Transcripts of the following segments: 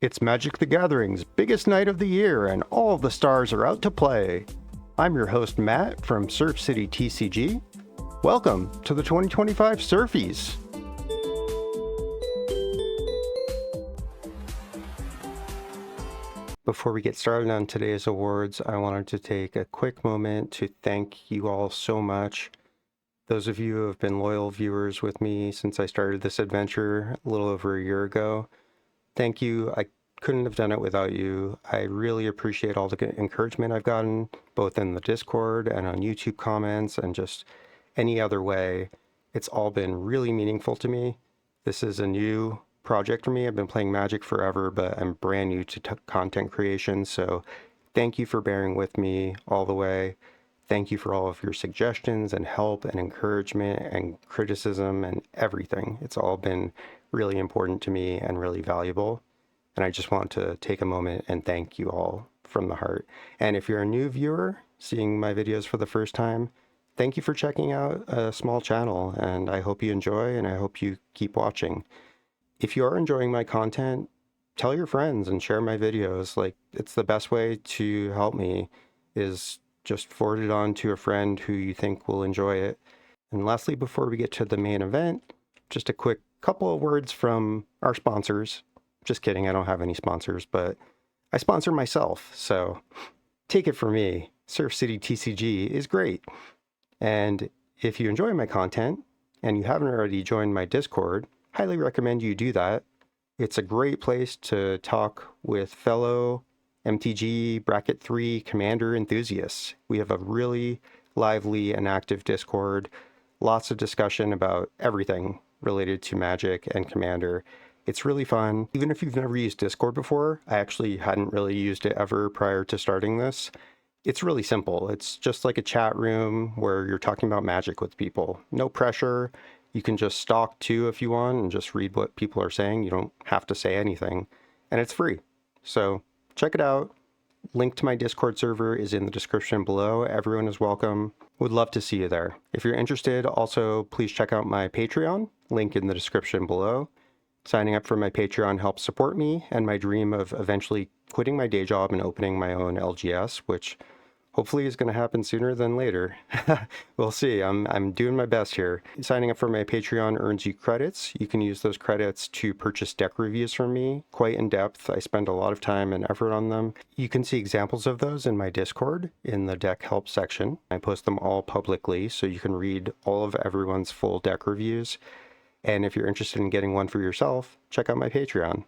It's Magic the Gathering's biggest night of the year, and all of the stars are out to play. I'm your host, Matt, from Surf City TCG. Welcome to the 2025 SURFIES. Before we get started on today's awards, I wanted to take a quick moment to thank you all so much. Those of you who have been loyal viewers with me since I started this adventure a little over a year ago, thank you. I couldn't have done it without you. I really appreciate all the encouragement I've gotten, both in the Discord and on YouTube comments and just any other way. It's all been really meaningful to me. This is a new project for me. I've been playing Magic forever, but I'm brand new to content creation. So thank you for bearing with me all the way. Thank you for all of your suggestions and help and encouragement and criticism and everything. It's all been really important to me and really valuable. And I just want to take a moment and thank you all from the heart. And if you're a new viewer seeing my videos for the first time, thank you for checking out a small channel, and I hope you enjoy and I hope you keep watching. If you are enjoying my content, tell your friends and share my videos. Like, it's the best way to help me is just forward it on to a friend who you think will enjoy it. And lastly, before we get to the main event, just a quick couple of words from our sponsors. Just kidding, I don't have any sponsors, but I sponsor myself, so take it from me. Surf City TCG is great. And if you enjoy my content and you haven't already joined my Discord, highly recommend you do that. It's a great place to talk with fellow MTG Bracket 3 Commander enthusiasts. We have a really lively and active Discord, lots of discussion about everything related to Magic and Commander. It's really fun. Even if you've never used Discord before, I actually hadn't really used it ever prior to starting this. It's really simple. It's just like a chat room where you're talking about Magic with people. No pressure. You can just stalk too if you want and just read what people are saying. You don't have to say anything. And it's free. So check it out. Link to my Discord server is in the description below. Everyone is welcome. Would love to see you there. If you're interested, also please check out my Patreon. Link in the description below. Signing up for my Patreon helps support me and my dream of eventually quitting my day job and opening my own LGS, which hopefully is going to happen sooner than later. We'll see. I'm doing my best here. Signing up for my Patreon earns you credits. You can use those credits to purchase deck reviews from me, quite in depth. I spend a lot of time and effort on them. You can see examples of those in my Discord in the deck help section. I post them all publicly, so you can read all of everyone's full deck reviews. And if you're interested in getting one for yourself, check out my Patreon.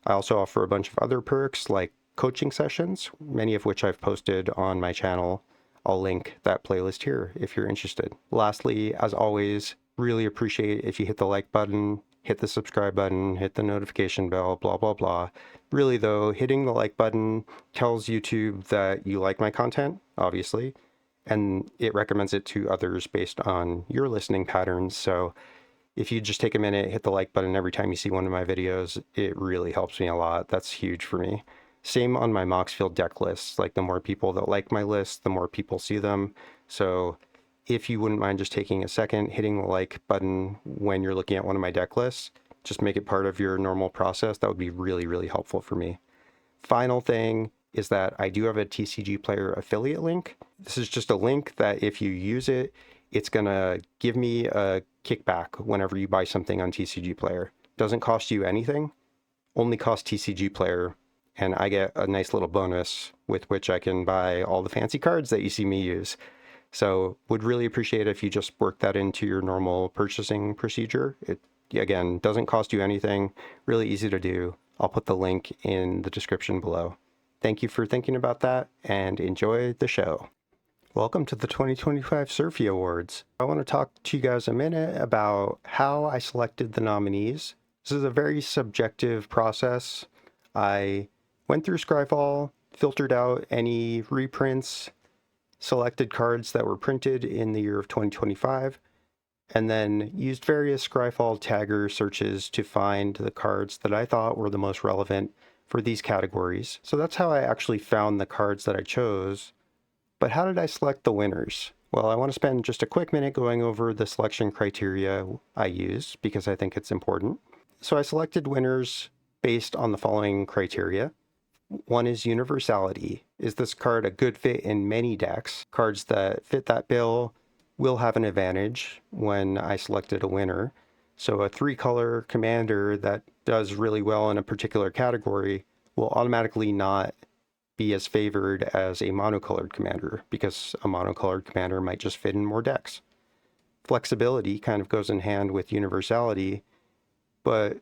I also offer a bunch of other perks like coaching sessions, many of which I've posted on my channel. I'll link that playlist here if you're interested. Lastly, as always, really appreciate if you hit the like button, hit the subscribe button, hit the notification bell, blah, blah, blah. Really though, hitting the like button tells YouTube that you like my content, obviously, and it recommends it to others based on your listening patterns. So if you just take a minute, hit the like button every time you see one of my videos, it really helps me a lot. That's huge for me. Same on my Moxfield deck lists. Like, the more people that like my list, the more people see them. So if you wouldn't mind just taking a second, hitting the like button when you're looking at one of my deck lists, just make it part of your normal process. That would be really, really helpful for me. Final thing is that I do have a TCG Player affiliate link. This is just a link that if you use it, it's going to give me a kickback whenever you buy something on TCG Player. Doesn't cost you anything, only costs TCG Player, and I get a nice little bonus with which I can buy all the fancy cards that you see me use. So would really appreciate if you just work that into your normal purchasing procedure. It, again, doesn't cost you anything, really easy to do. I'll put the link in the description below. Thank you for thinking about that, and enjoy the show. Welcome to the 2025 SURFIE Awards. I want to talk to you guys a minute about how I selected the nominees. This is a very subjective process. I went through Scryfall, filtered out any reprints, selected cards that were printed in the year of 2025, and then used various Scryfall tagger searches to find the cards that I thought were the most relevant for these categories. So that's how I actually found the cards that I chose. But how did I select the winners? Well, I want to spend just a quick minute going over the selection criteria I used because I think it's important. So I selected winners based on the following criteria. One is universality. Is this card a good fit in many decks? Cards that fit that bill will have an advantage when I selected a winner. So a 3-color commander that does really well in a particular category will automatically not be as favored as a monocolored commander, because a monocolored commander might just fit in more decks. Flexibility kind of goes in hand with universality, but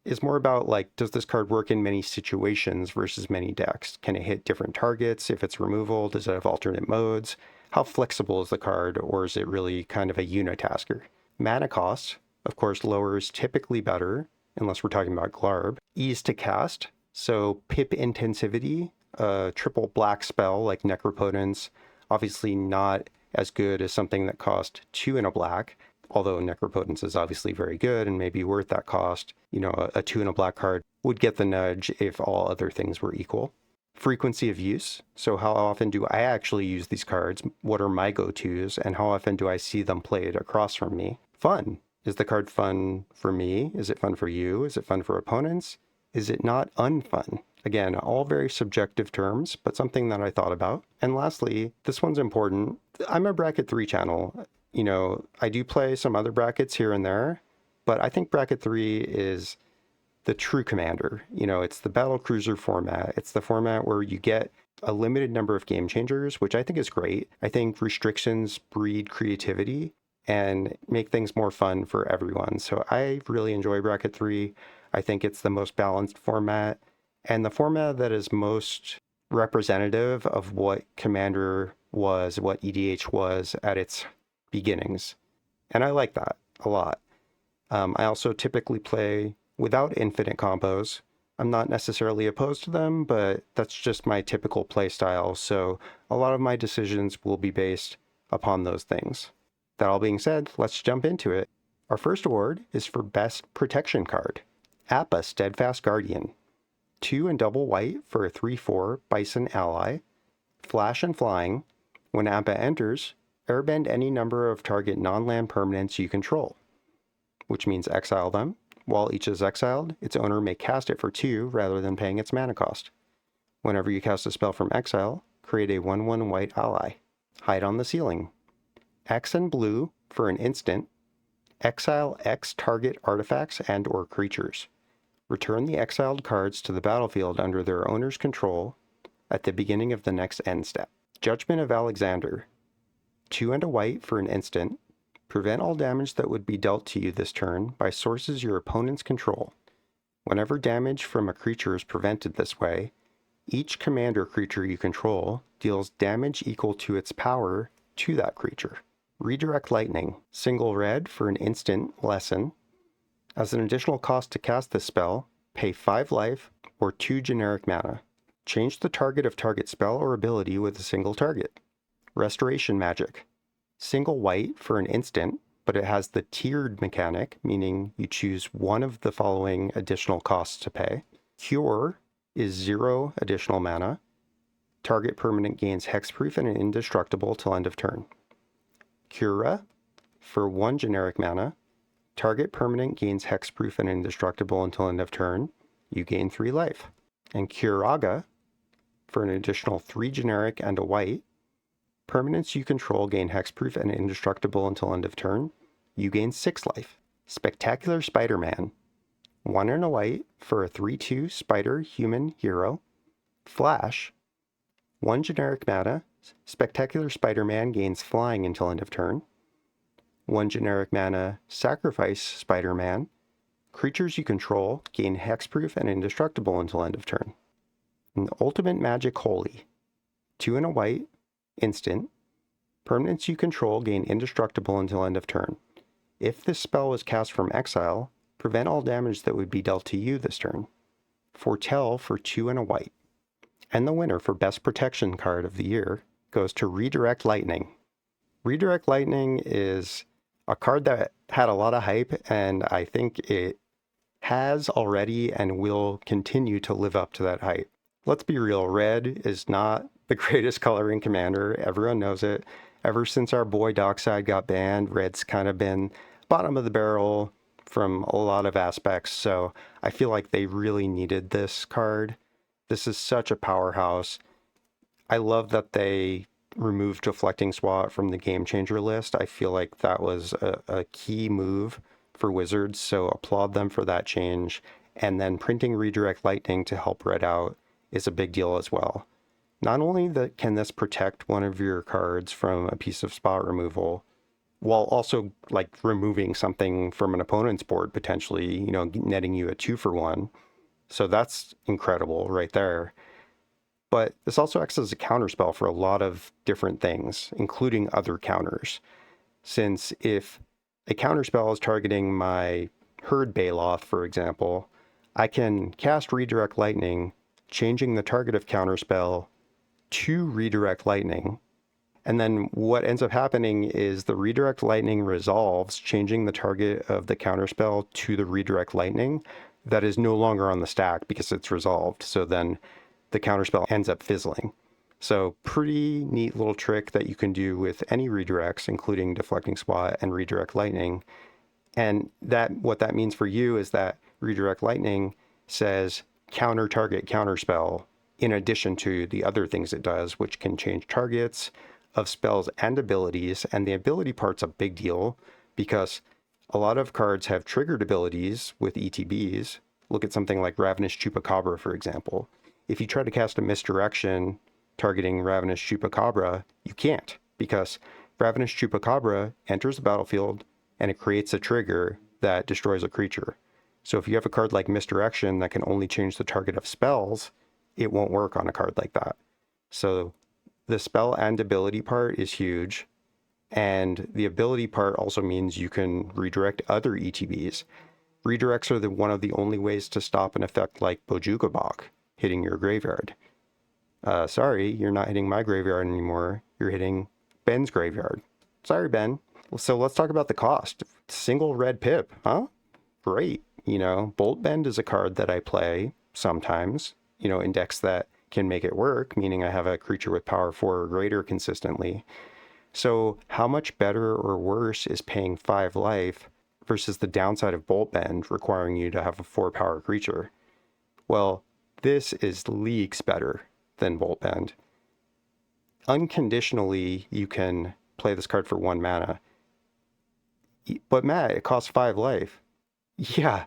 is more about, like, does this card work in many situations versus many decks? Can it hit different targets? If it's removal, does it have alternate modes? How flexible is the card, or is it really kind of a unitasker? Mana cost, of course, lower is typically better, unless we're talking about Glarb. Ease to cast, so pip intensivity, a triple black spell like Necropotence, obviously not as good as something that cost 2 and a black, although Necropotence is obviously very good and maybe worth that cost. You know, a 2 and a black card would get the nudge if all other things were equal. Frequency of use, so how often do I actually use these cards? What are my go-tos, and how often do I see them played across from me? Fun. Is the card fun for me? Is it fun for you? Is it fun for opponents? Is it not unfun? Again, all very subjective terms, but something that I thought about. And lastly, this one's important. I'm a bracket 3 channel. You know, I do play some other brackets here and there, but I think bracket 3 is the true commander. You know, it's the battle cruiser format. It's the format where you get a limited number of game changers, which I think is great. I think restrictions breed creativity and make things more fun for everyone. So I really enjoy bracket 3. I think it's the most balanced format, and the format that is most representative of what Commander was, what EDH was at its beginnings. And I like that a lot. I also typically play without infinite combos. I'm not necessarily opposed to them, but that's just my typical play style. So a lot of my decisions will be based upon those things. That all being said, let's jump into it. Our first award is for Best Protection card. Appa Steadfast Guardian. 2 and double white for a 3/4 Bison ally. Flash and flying. When Appa enters, airbend any number of target non-land permanents you control, which means exile them. While each is exiled, its owner may cast it for 2 rather than paying its mana cost. Whenever you cast a spell from exile, create a 1/1 white ally. Hide on the ceiling. X and blue for an instant. Exile X target artifacts and or creatures. Return the exiled cards to the battlefield under their owner's control at the beginning of the next end step. Judgment of Alexander. 2 and a white for an instant. Prevent all damage that would be dealt to you this turn by sources your opponents control. Whenever damage from a creature is prevented this way, each commander creature you control deals damage equal to its power to that creature. Redirect Lightning. Single red for an instant lesson. As an additional cost to cast this spell, pay 5 life or 2 generic mana. Change the target of target spell or ability with a single target. Restoration Magic. Single white for an instant, but it has the tiered mechanic, meaning you choose one of the following additional costs to pay. Cure is 0 additional mana. Target permanent gains hexproof and indestructible till end of turn. Cura for 1 generic mana. Target permanent gains hexproof and indestructible until end of turn. You gain 3 life. And Curaga for an additional 3 generic and a white. Permanents you control gain hexproof and indestructible until end of turn. You gain 6 life. Spectacular Spider-Man. 1 and a white for a 3/2 spider human hero. Flash. 1 generic mana. Spectacular Spider-Man gains flying until end of turn. 1 generic mana, Sacrifice Spider-Man. Creatures you control gain hexproof and indestructible until end of turn. And Ultimate Magic Holy. 2 and a white, instant. Permanents you control gain indestructible until end of turn. If this spell was cast from exile, prevent all damage that would be dealt to you this turn. Foretell for 2 and a white. And the winner for Best Protection card of the year goes to Redirect Lightning. Redirect Lightning is a card that had a lot of hype, and I think it has already and will continue to live up to that hype. Let's be real, red is not the greatest color in Commander. Everyone knows it. Ever since our boy Dockside got banned, red's kind of been bottom of the barrel from a lot of aspects. So I feel like they really needed this card. This is such a powerhouse. I love that they removed Deflecting Swat from the Game Changer list. I feel like that was a key move for Wizards, so applaud them for that change. And then printing Redirect Lightning to help Red out is a big deal as well. Not only can this protect one of your cards from a piece of spot removal, while also like removing something from an opponent's board, potentially, netting you a 2-for-1. So that's incredible right there. But this also acts as a counterspell for a lot of different things, including other counters. Since if a counterspell is targeting my Herd Baloth, for example, I can cast Redirect Lightning, changing the target of counterspell to Redirect Lightning. And then what ends up happening is the Redirect Lightning resolves, changing the target of the counterspell to the Redirect Lightning that is no longer on the stack because it's resolved. So then the counterspell ends up fizzling. So pretty neat little trick that you can do with any redirects, including Deflecting Swat and Redirect Lightning. And what that means for you is that Redirect Lightning says counter target counterspell in addition to the other things it does, which can change targets of spells and abilities. And the ability part's a big deal because a lot of cards have triggered abilities with ETBs. Look at something like Ravenous Chupacabra, for example. If you try to cast a misdirection targeting Ravenous Chupacabra, you can't, because Ravenous Chupacabra enters the battlefield and it creates a trigger that destroys a creature. So if you have a card like Misdirection that can only change the target of spells, it won't work on a card like that. So the spell and ability part is huge. And the ability part also means you can redirect other ETBs. Redirects are one of the only ways to stop an effect like Bojuka Bog hitting your graveyard. Sorry, you're not hitting my graveyard anymore. You're hitting Ben's graveyard. Sorry, Ben. So let's talk about the cost. Single red pip, huh? Great. Bolt Bend is a card that I play sometimes, in decks that can make it work, meaning I have a creature with power 4 or greater consistently. So how much better or worse is paying 5 life versus the downside of Bolt Bend requiring you to have a 4 power creature? Well, this is leagues better than Bolt Bend. Unconditionally, you can play this card for 1 mana. But Matt, it costs 5 life. Yeah.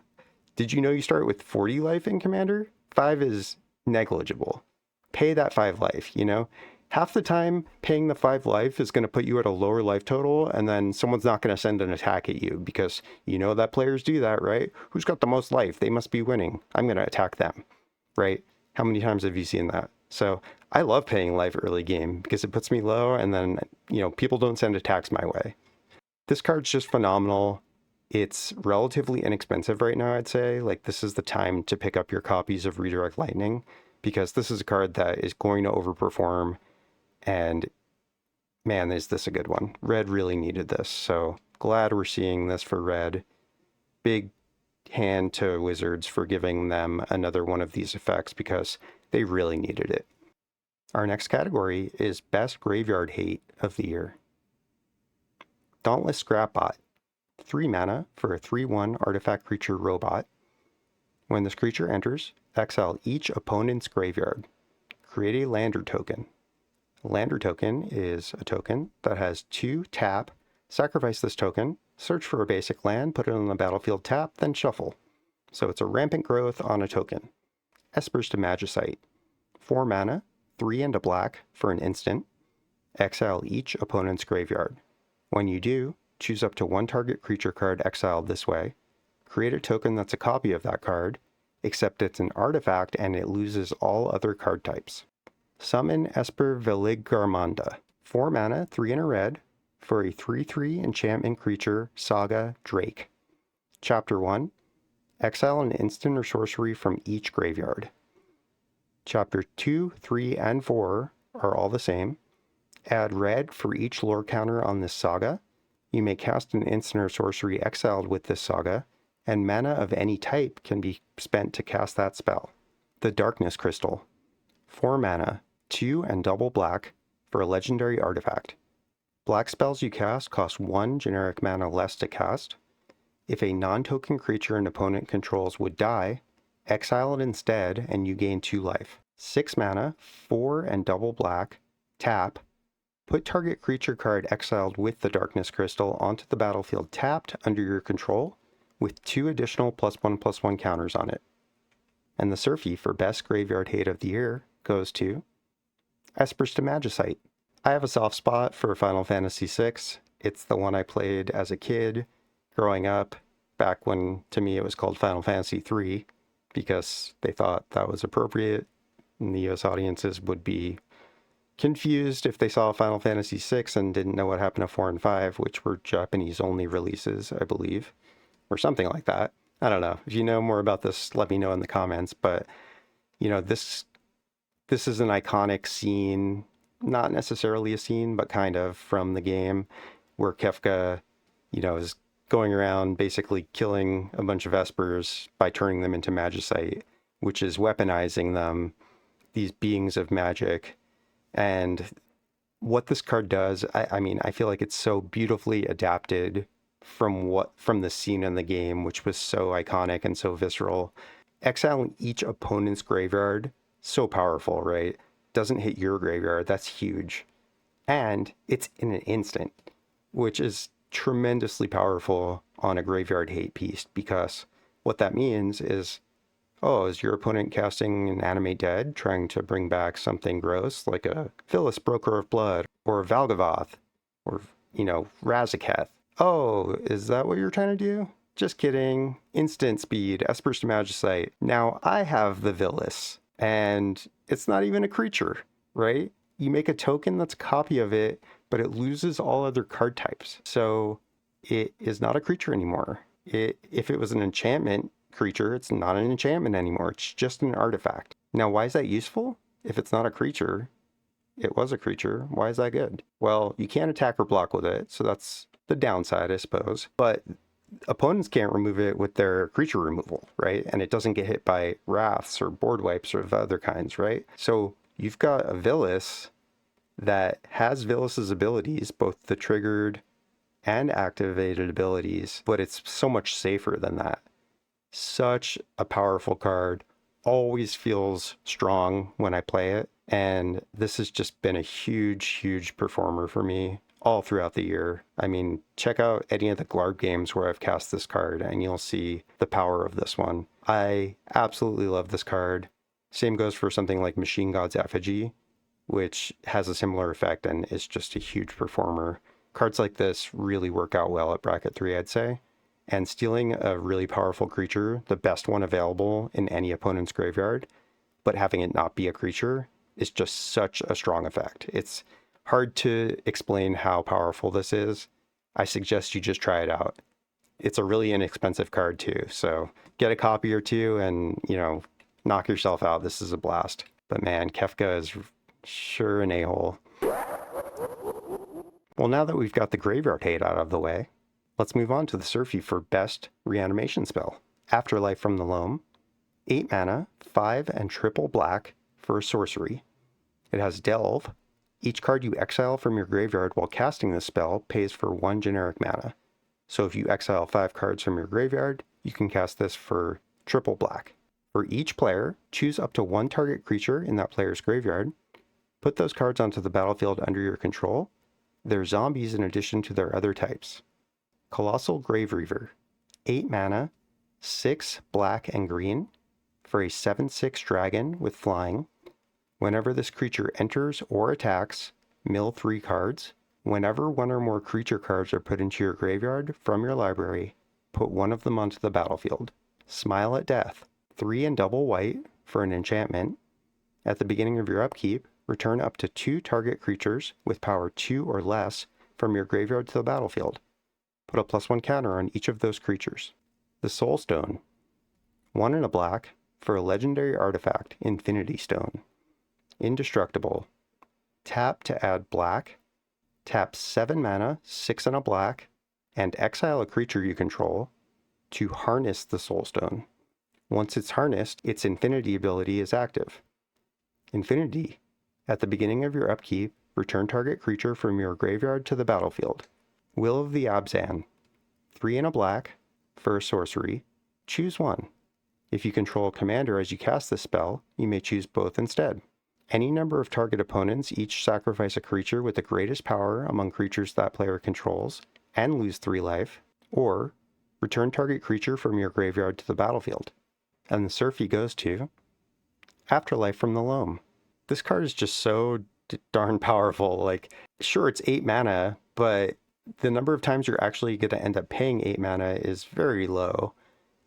Did you know you start with 40 life in Commander? 5 is negligible. Pay that 5 life, Half the time, paying the 5 life is going to put you at a lower life total, and then someone's not going to send an attack at you because that players do that, right? Who's got the most life? They must be winning. I'm going to attack them, right? How many times have you seen that? So I love paying life early game because it puts me low, and then, people don't send attacks my way. This card's just phenomenal. It's relatively inexpensive right now, I'd say. Like, this is the time to pick up your copies of Redirect Lightning because this is a card that is going to overperform. And man, is this a good one. Red really needed this. So glad we're seeing this for Red. Big hand to Wizards for giving them another one of these effects because they really needed it. Our next category is Best Graveyard Hate of the Year. Dauntless Scrapbot. 3 mana for a 3/1 artifact creature robot. When this creature enters, exile each opponent's graveyard. Create a Lander token. A Lander token is a token that has 2 tap. Sacrifice this token, search for a basic land, put it on the battlefield tap, then shuffle. So it's a rampant growth on a token. Espers to Magicite. 4 mana, 3 and a black for an instant. Exile each opponent's graveyard. When you do, choose up to 1 target creature card exiled this way. Create a token that's a copy of that card, except it's an artifact and it loses all other card types. Summon Esper Veliggarmanda. 4 mana, 3 and a red, for a 3/3 enchantment creature, Saga Drake. Chapter 1. Exile an instant or sorcery from each graveyard. Chapter 2, 3, and 4 are all the same. Add red for each lore counter on this saga. You may cast an instant or sorcery exiled with this saga, and mana of any type can be spent to cast that spell. The Darkness Crystal. 4 mana, 2 and double black for a legendary artifact. Black spells you cast cost 1 generic mana less to cast. If a non-token creature an opponent controls would die, exile it instead and you gain 2 life. 6 mana, 4 and double black, tap. Put target creature card exiled with the Darkness Crystal onto the battlefield tapped under your control with 2 additional +1/+1 counters on it. And the Surfie for best graveyard hate of the year goes to Espers to Magicite. I have a soft spot for Final Fantasy VI. It's the one I played as a kid, growing up, back when to me it was called Final Fantasy III, because they thought that was appropriate, and the US audiences would be confused if they saw Final Fantasy VI and didn't know what happened to 4 and 5, which were Japanese-only releases, I believe, or something like that. I don't know. If you know more about this, let me know in the comments, but, you know, this is an iconic scene, not necessarily a scene, but kind of, from the game, where Kefka, you know, is going around basically killing a bunch of Espers by turning them into Magicite, which is weaponizing them, these beings of magic. And what this card does, I mean, I feel like it's so beautifully adapted from the scene in the game, which was so iconic and so visceral. Exiling each opponent's graveyard, so powerful, right? Doesn't hit your graveyard, that's huge. And it's in an instant, which is tremendously powerful on a graveyard hate piece, because what that means is, oh, is your opponent casting an Animate Dead, trying to bring back something gross, like a Phyllis Broker of Blood, or Valgavoth, or, you know, Razaketh. Oh, is that what you're trying to do? Just kidding. Instant speed, Espers to Magicite. Now, I have the Villis, and it's not even a creature, right? You make a token that's a copy of it, but it loses all other card types. So it is not a creature anymore. If it was an enchantment creature, it's not an enchantment anymore. It's just an artifact. Now, why is that useful? If it's not a creature, it was a creature. Why is that good? Well, you can't attack or block with it, so that's the downside, I suppose. But opponents can't remove it with their creature removal, right? And it doesn't get hit by wraths or board wipes or of other kinds, right? So you've got a Villis that has Villis's abilities, both the triggered and activated abilities, but it's so much safer than that. Such a powerful card, always feels strong when I play it, and this has just been a huge performer for me all throughout the year. I mean, check out any of the Glarb games where I've cast this card and you'll see the power of this one. I absolutely love this card. Same goes for something like Machine God's Effigy, which has a similar effect and is just a huge performer. Cards like this really work out well at bracket 3, I'd say. And stealing a really powerful creature, the best one available in any opponent's graveyard, but having it not be a creature, is just such a strong effect. It's hard to explain how powerful this is. I suggest you just try it out. It's a really inexpensive card too, so get a copy or two and, you know, knock yourself out. This is a blast. But man, Kefka is sure an a-hole. Well, now that we've got the graveyard hate out of the way, let's move on to the Surfie for best reanimation spell. Afterlife from the Loam, 8 mana, 5 and triple black for a sorcery. It has Delve. Each card you exile from your graveyard while casting this spell pays for 1 generic mana. So if you exile 5 cards from your graveyard, you can cast this for triple black. For each player, choose up to 1 target creature in that player's graveyard. Put those cards onto the battlefield under your control. They're zombies in addition to their other types. Colossal Grave Reaver, 8 mana, 6 black and green, for a 7/6 dragon with flying. Whenever this creature enters or attacks, mill 3 cards. Whenever 1 or more creature cards are put into your graveyard from your library, put 1 of them onto the battlefield. Smile at Death, 3 and double white for an enchantment. At the beginning of your upkeep, return up to 2 target creatures with power 2 or less from your graveyard to the battlefield. Put a +1 counter on each of those creatures. The Soul Stone, 1 and a black for a legendary artifact, Infinity Stone. Indestructible. Tap to add black. Tap 7 mana, 6 and a black, and exile a creature you control to harness the Soul Stone. Once it's harnessed, its Infinity ability is active. Infinity. At the beginning of your upkeep, return target creature from your graveyard to the battlefield. Will of the Abzan, 3 and a black for a sorcery, choose one. If you control a commander as you cast this spell, you may choose both instead. Any number of target opponents each sacrifice a creature with the greatest power among creatures that player controls and lose 3 life, or return target creature from your graveyard to the battlefield. And the SURFIE goes to Afterlife from the Loam. This card is just so darn powerful. Like, sure, it's 8 mana, but the number of times you're actually going to end up paying 8 mana is very low.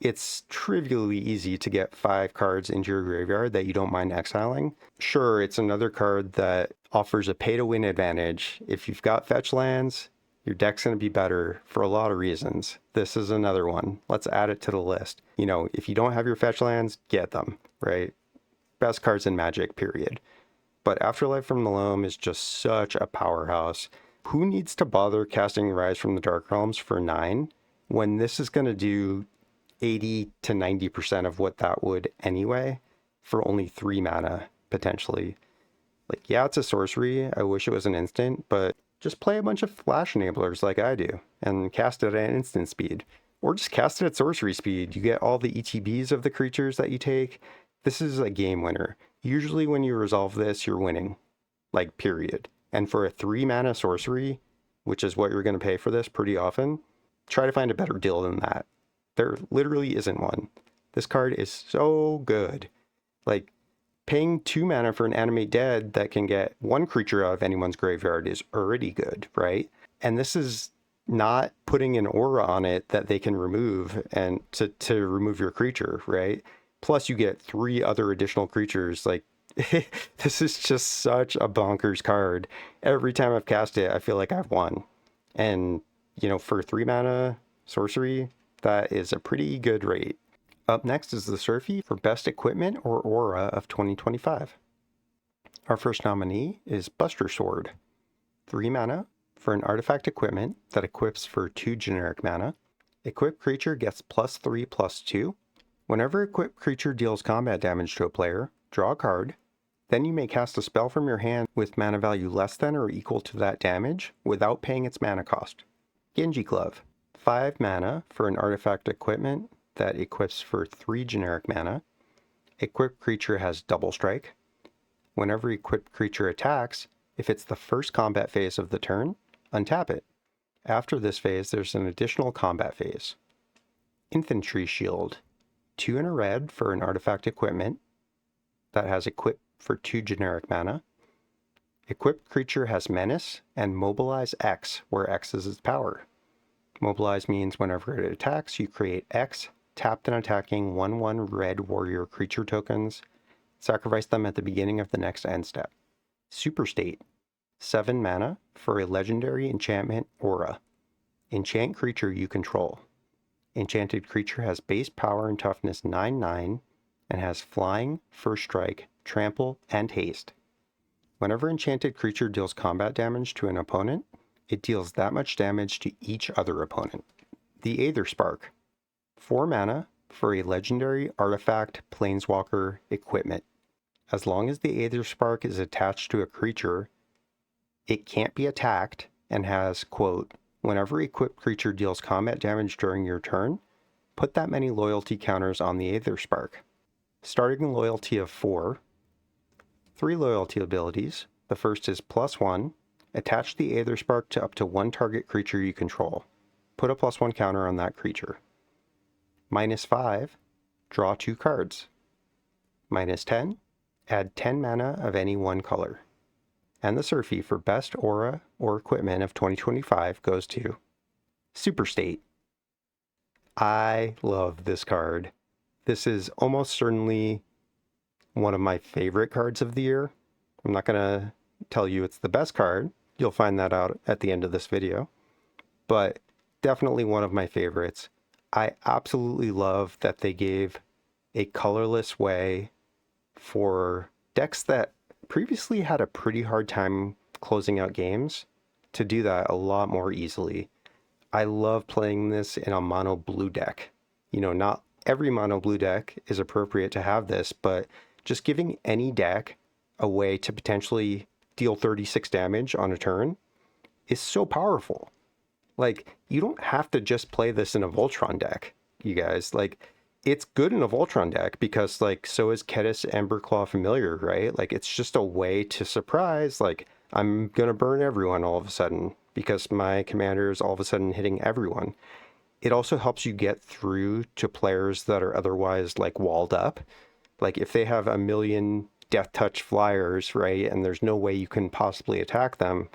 It's trivially easy to get 5 cards into your graveyard that you don't mind exiling. Sure, it's another card that offers a pay-to-win advantage. If you've got fetch lands, your deck's going to be better for a lot of reasons. This is another one. Let's add it to the list. You know, if you don't have your fetch lands, get them, right? Best cards in Magic, period. But Afterlife from the Loam is just such a powerhouse. Who needs to bother casting Rise from the Dark Realms for 9 when this is going to do 80 to 90% of what that would anyway for only 3 mana, potentially? Like, yeah, it's a sorcery. I wish it was an instant, but just play a bunch of flash enablers like I do and cast it at instant speed. Or just cast it at sorcery speed. You get all the ETBs of the creatures that you take. This is a game winner. Usually when you resolve this, you're winning. Like, period. And for a 3 mana sorcery, which is what you're going to pay for this pretty often, try to find a better deal than that. There literally isn't one. This card is so good. Like, paying 2 mana for an Animate Dead that can get 1 creature out of anyone's graveyard is already good, right? And this is not putting an aura on it that they can remove and to remove your creature, right? Plus you get 3 other additional creatures. Like, this is just such a bonkers card. Every time I've cast it, I feel like I've won. And, you know, for 3 mana sorcery, that is a pretty good rate. Up next is the SURFIE for Best Equipment or Aura of 2025. Our first nominee is Buster Sword. 3 mana for an artifact equipment that equips for 2 generic mana. Equipped creature gets +3/+2. Whenever equipped creature deals combat damage to a player, draw a card. Then you may cast a spell from your hand with mana value less than or equal to that damage without paying its mana cost. Genji Glove. 5 mana for an artifact equipment that equips for 3 generic mana. Equipped creature has double strike. Whenever equipped creature attacks, if it's the first combat phase of the turn, untap it. After this phase, there's an additional combat phase. Infantry Shield. 2 and a red for an artifact equipment that has equip for 2 generic mana. Equipped creature has Menace and Mobilize X, where X is its power. Mobilize means whenever it attacks, you create X, tapped and attacking 1/1 red warrior creature tokens. Sacrifice them at the beginning of the next end step. Super State. 7 mana for a legendary enchantment aura. Enchant creature you control. Enchanted creature has base power and toughness 9/9 and has flying, first strike, trample, and haste. Whenever enchanted creature deals combat damage to an opponent, it deals that much damage to each other opponent. The Aether Spark. 4 mana for a legendary artifact planeswalker equipment. As long as the Aether Spark is attached to a creature, it can't be attacked and has, quote, whenever equipped creature deals combat damage during your turn, put that many loyalty counters on the Aether Spark. Starting loyalty of 4. 3 loyalty abilities. The first is +1. Attach the Aether Spark to up to 1 target creature you control. Put a +1 counter on that creature. -5. Draw 2 cards. -10. Add 10 mana of any one color. And the SURFIE for Best Aura or Equipment of 2025 goes to Super State. I love this card. This is almost certainly one of my favorite cards of the year. I'm not going to tell you it's the best card. You'll find that out at the end of this video. But definitely one of my favorites. I absolutely love that they gave a colorless way for decks that previously had a pretty hard time closing out games to do that a lot more easily. I love playing this in a mono blue deck. You know, not every mono blue deck is appropriate to have this, but just giving any deck a way to potentially deal 36 damage on a turn is so powerful. Like, you don't have to just play this in a Voltron deck. you guys. Like, it's good in a Voltron deck because, like, so is Ketis Emberclaw Familiar, right? Like, it's just a way to surprise, like, I'm gonna burn everyone all of a sudden because my commander is all of a sudden hitting everyone. It also helps you get through to players that are otherwise, like, walled up. Like, if they have a million Death Touch flyers, right, and there's no way you can possibly attack them,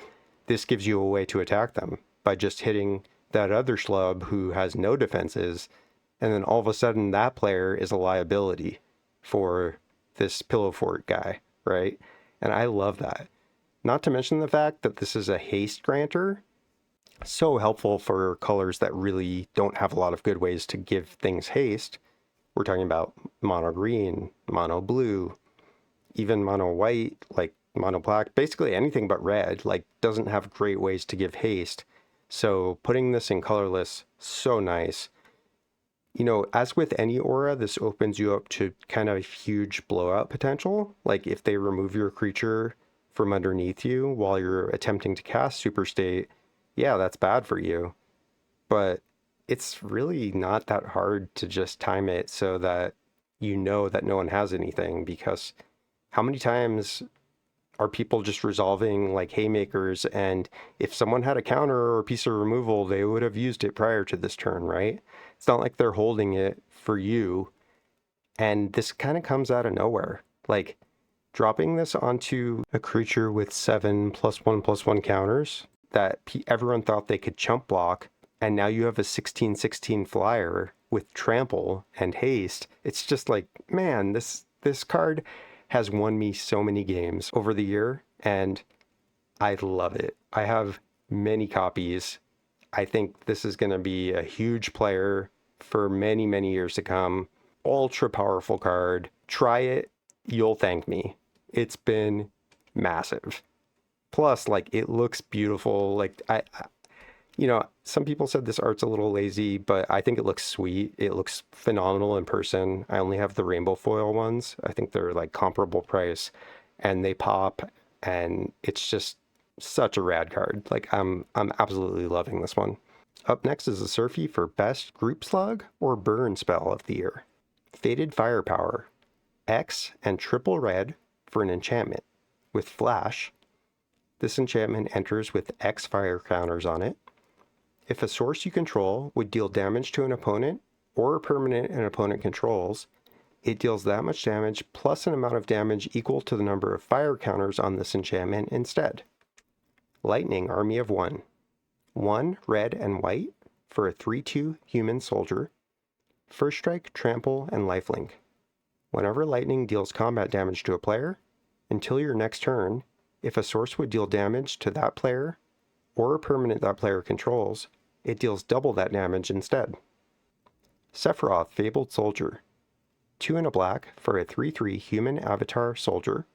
this gives you a way to attack them by just hitting that other schlub who has no defenses, and then all of a sudden that player is a liability for this Pillow Fort guy, right? And I love that. Not to mention the fact that this is a haste granter, so helpful for colors that really don't have a lot of good ways to give things haste. We're talking about mono green, mono blue, even mono white, like mono black, basically anything but red, like doesn't have great ways to give haste. So putting this in colorless, so nice. You know, as with any aura, this opens you up to kind of huge blowout potential. Like if they remove your creature from underneath you while you're attempting to cast Super State, yeah, that's bad for you. But it's really not that hard to just time it so that you know that no one has anything, because how many times are people just resolving like haymakers, and if someone had a counter or a piece of removal, they would have used it prior to this turn, right? It's not like they're holding it for you. And this kind of comes out of nowhere. Like dropping this onto a creature with 7+1/+1 counters that everyone thought they could chump block, and now you have a 16/16 flyer with trample and haste. It's just like, man, this card has won me so many games over the year, and I love it. I have many copies. I think this is going to be a huge player for many, many years to come. Ultra powerful card. Try it. You'll thank me. It's been massive. Plus, like, it looks beautiful. Like, you know, some people said this art's a little lazy, but I think it looks sweet. It looks phenomenal in person. I only have the rainbow foil ones. I think they're like comparable price, and they pop, and it's just such a rad card. Like I'm absolutely loving this one. Up next is a Surfie for best group slug or burn spell of the year. Fated Firepower. X and triple red for an enchantment with flash. This enchantment enters with X fire counters on it. If a source you control would deal damage to an opponent or a permanent an opponent controls, it deals that much damage plus an amount of damage equal to the number of fire counters on this enchantment instead. Lightning Army of One. 1 red and white for a 3/2 human soldier. First strike, trample, and lifelink. Whenever lightning deals combat damage to a player, until your next turn, if a source would deal damage to that player or a permanent that player controls, it deals double that damage instead. Sephiroth Fabled Soldier. 2 and a black for a 3/3 human avatar soldier.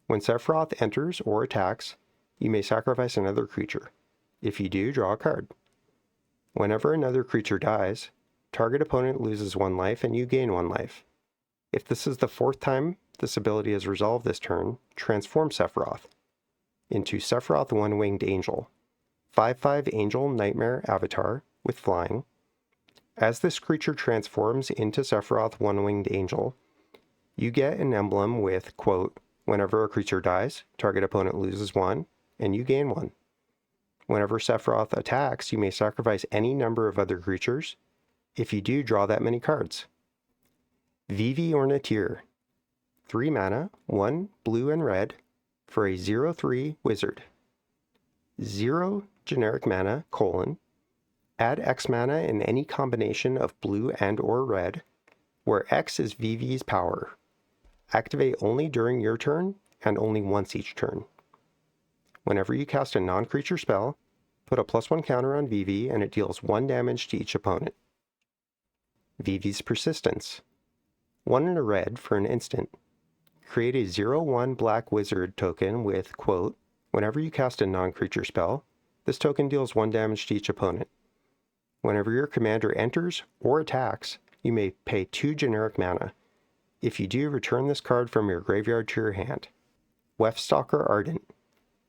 When Sephiroth enters or attacks, you may sacrifice another creature. If you do, draw a card. Whenever another creature dies, target opponent loses 1 life and you gain 1 life. If this is the 4th time this ability is resolved this turn, transform Sephiroth into Sephiroth One-Winged Angel. 5/5 Angel Nightmare Avatar with flying. As this creature transforms into Sephiroth One-Winged Angel, you get an emblem with, quote, whenever a creature dies, target opponent loses 1, and you gain 1. Whenever Sephiroth attacks, you may sacrifice any number of other creatures. If you do, draw that many cards. Vivi Orniteer. 3 mana, 1 blue and red, for a 0/3 wizard. 0 generic mana, add X mana in any combination of blue and or red, where X is Vivi's power. Activate only during your turn and only once each turn. Whenever you cast a non-creature spell, put a +1 counter on Vivi and it deals 1 damage to each opponent. Vivi's Persistence. 1 and a red for an instant. Create a 0/1 black wizard token with, quote, whenever you cast a non-creature spell, this token deals 1 damage to each opponent. Whenever your commander enters or attacks, you may pay 2 generic mana. If you do, return this card from your graveyard to your hand. Wefstalker Ardent.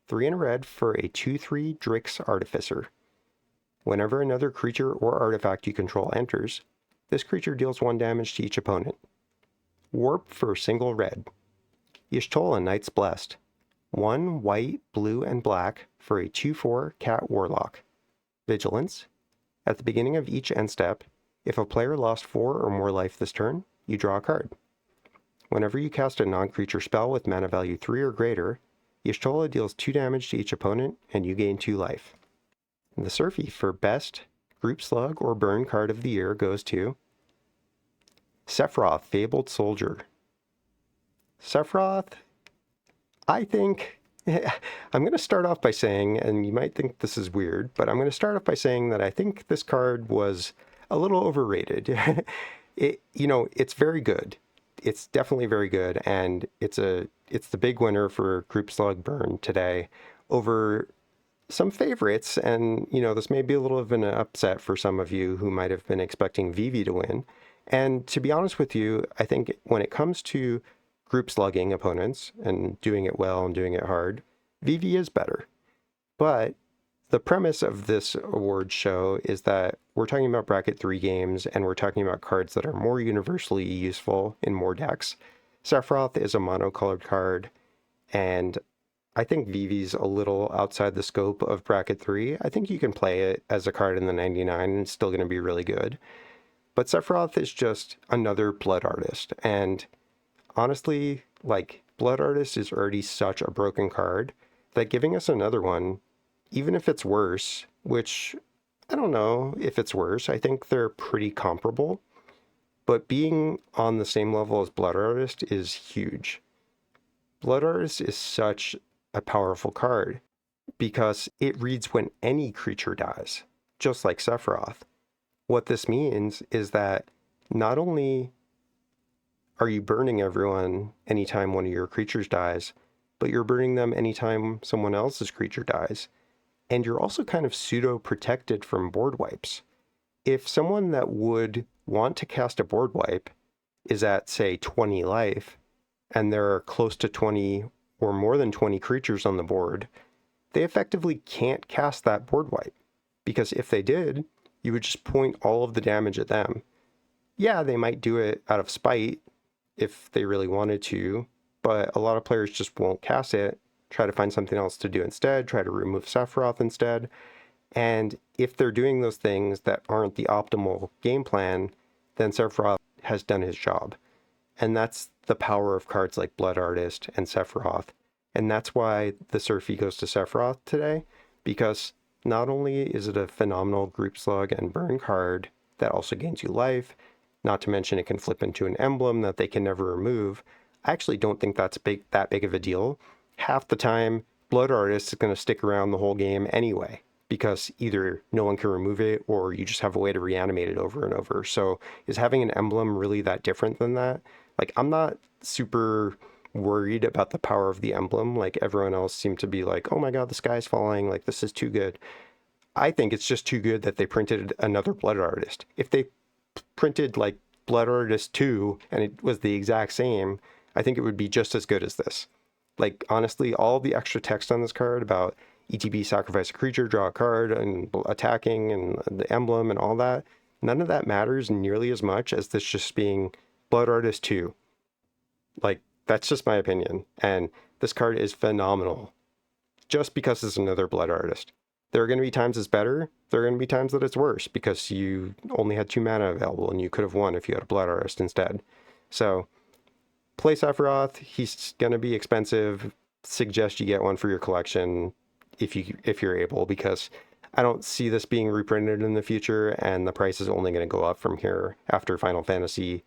3 and a red for a 2/3 Drix Artificer. Whenever another creature or artifact you control enters, This creature deals 1 damage to each opponent. Warp for single red. Y'shtola, Knight's Blessed. 1 white, blue, and black for a 2/4 cat warlock. Vigilance. At the beginning of each end step, if a player lost 4 or more life this turn, you draw a card. Whenever you cast a non-creature spell with mana value 3 or greater, Y'shtola deals 2 damage to each opponent and you gain 2 life. The SURFIE for best group slug or burn card of the year goes to Sephiroth, Fabled Soldier. Sephiroth, I think, I'm going to start off by saying, and you might think this is weird, but I'm going to start off by saying that I think this card was a little overrated. It's very good. It's definitely very good, and it's the big winner for Group Slug Burn today over some favorites, and this may be a little of an upset for some of you who might have been expecting Vivi to win. And to be honest with you, I think when it comes to group slugging opponents and doing it well and doing it hard, Vivi is better. But the premise of this award show is that we're talking about bracket 3 games and we're talking about cards that are more universally useful in more decks. Sephiroth is a monocolored card, and I think Vivi's a little outside the scope of bracket 3. I think you can play it as a card in the 99 and it's still going to be really good. But Sephiroth is just another Blood Artist, and honestly, Blood Artist is already such a broken card that giving us another one, even if it's worse, which I don't know if it's worse, I think they're pretty comparable, but being on the same level as Blood Artist is huge. Blood Artist is such a powerful card because it reads when any creature dies, just like Sephiroth. What this means is that not only are you burning everyone anytime one of your creatures dies, but you're burning them anytime someone else's creature dies. And you're also kind of pseudo-protected from board wipes. If someone that would want to cast a board wipe is at, say, 20 life, and there are close to 20 or more than 20 creatures on the board, they effectively can't cast that board wipe. Because if they did, you would just point all of the damage at them. Yeah, they might do it out of spite if they really wanted to, but a lot of players just won't cast it, try to find something else to do instead, try to remove Sephiroth instead. And if they're doing those things that aren't the optimal game plan, then Sephiroth has done his job. And that's the power of cards like Blood Artist and Sephiroth. And that's why the SURFIE goes to Sephiroth today, because not only is it a phenomenal group slug and burn card that also gains you life, not to mention it can flip into an emblem that they can never remove. I actually don't think that's that big of a deal. Half the time, Blood Artist is going to stick around the whole game anyway, because either no one can remove it or you just have a way to reanimate it over and over. So is having an emblem really that different than that? I'm not super worried about the power of the emblem. Everyone else seemed to be like, oh my god, the sky's falling, this is too good. I think it's just too good that they printed another Blood Artist. If they printed Blood Artist 2 and it was the exact same, I think it would be just as good as this. Honestly, all the extra text on this card about ETB sacrifice a creature, draw a card, and attacking, and the emblem and all that, none of that matters nearly as much as this just being Blood Artist 2. That's just my opinion. And this card is phenomenal just because it's another Blood Artist. There are going to be times it's better. There are going to be times that it's worse because you only had 2 mana available and you could have won if you had a Blood Artist instead. So play Sephiroth. He's going to be expensive. Suggest you get one for your collection if you're able, because I don't see this being reprinted in the future, and the price is only going to go up from here after Final Fantasy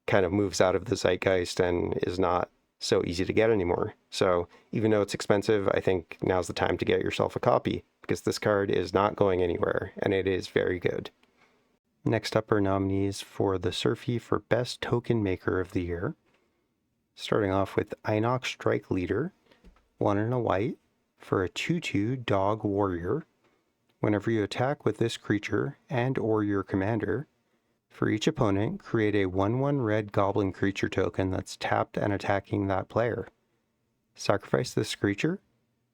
kind of moves out of the zeitgeist and is not so easy to get anymore. So even though it's expensive, I think now's the time to get yourself a copy, because this card is not going anywhere and it is very good. Next up are nominees for the SURFIE for Best Token Maker of the Year. Starting off with Inox Strike Leader, 1 and a white, for a 2/2 dog warrior. Whenever you attack with this creature and or your commander, for each opponent, create a 1/1 red goblin creature token that's tapped and attacking that player. Sacrifice this creature.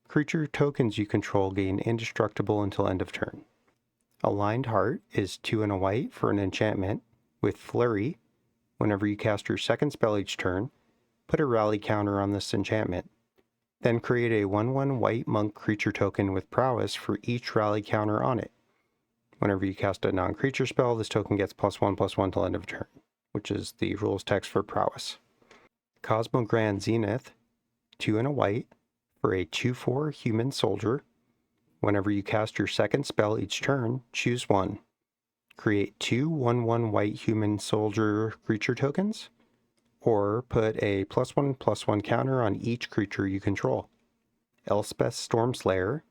Creature tokens you control gain indestructible until end of turn. Aligned Heart is 2 and a white for an enchantment. With Flurry, whenever you cast your second spell each turn, put a rally counter on this enchantment. Then create a 1/1 white monk creature token with prowess for each rally counter on it. Whenever you cast a non-creature spell, this token gets +1/+1 till end of turn, which is the rules text for prowess. Cosmo Grand Zenith, 2 and a white, for a 2/4 human soldier. Whenever you cast your second spell each turn, choose one. Create 2 1/1 white human soldier creature tokens, or put a +1/+1 counter on each creature you control. Elspeth Stormslayer,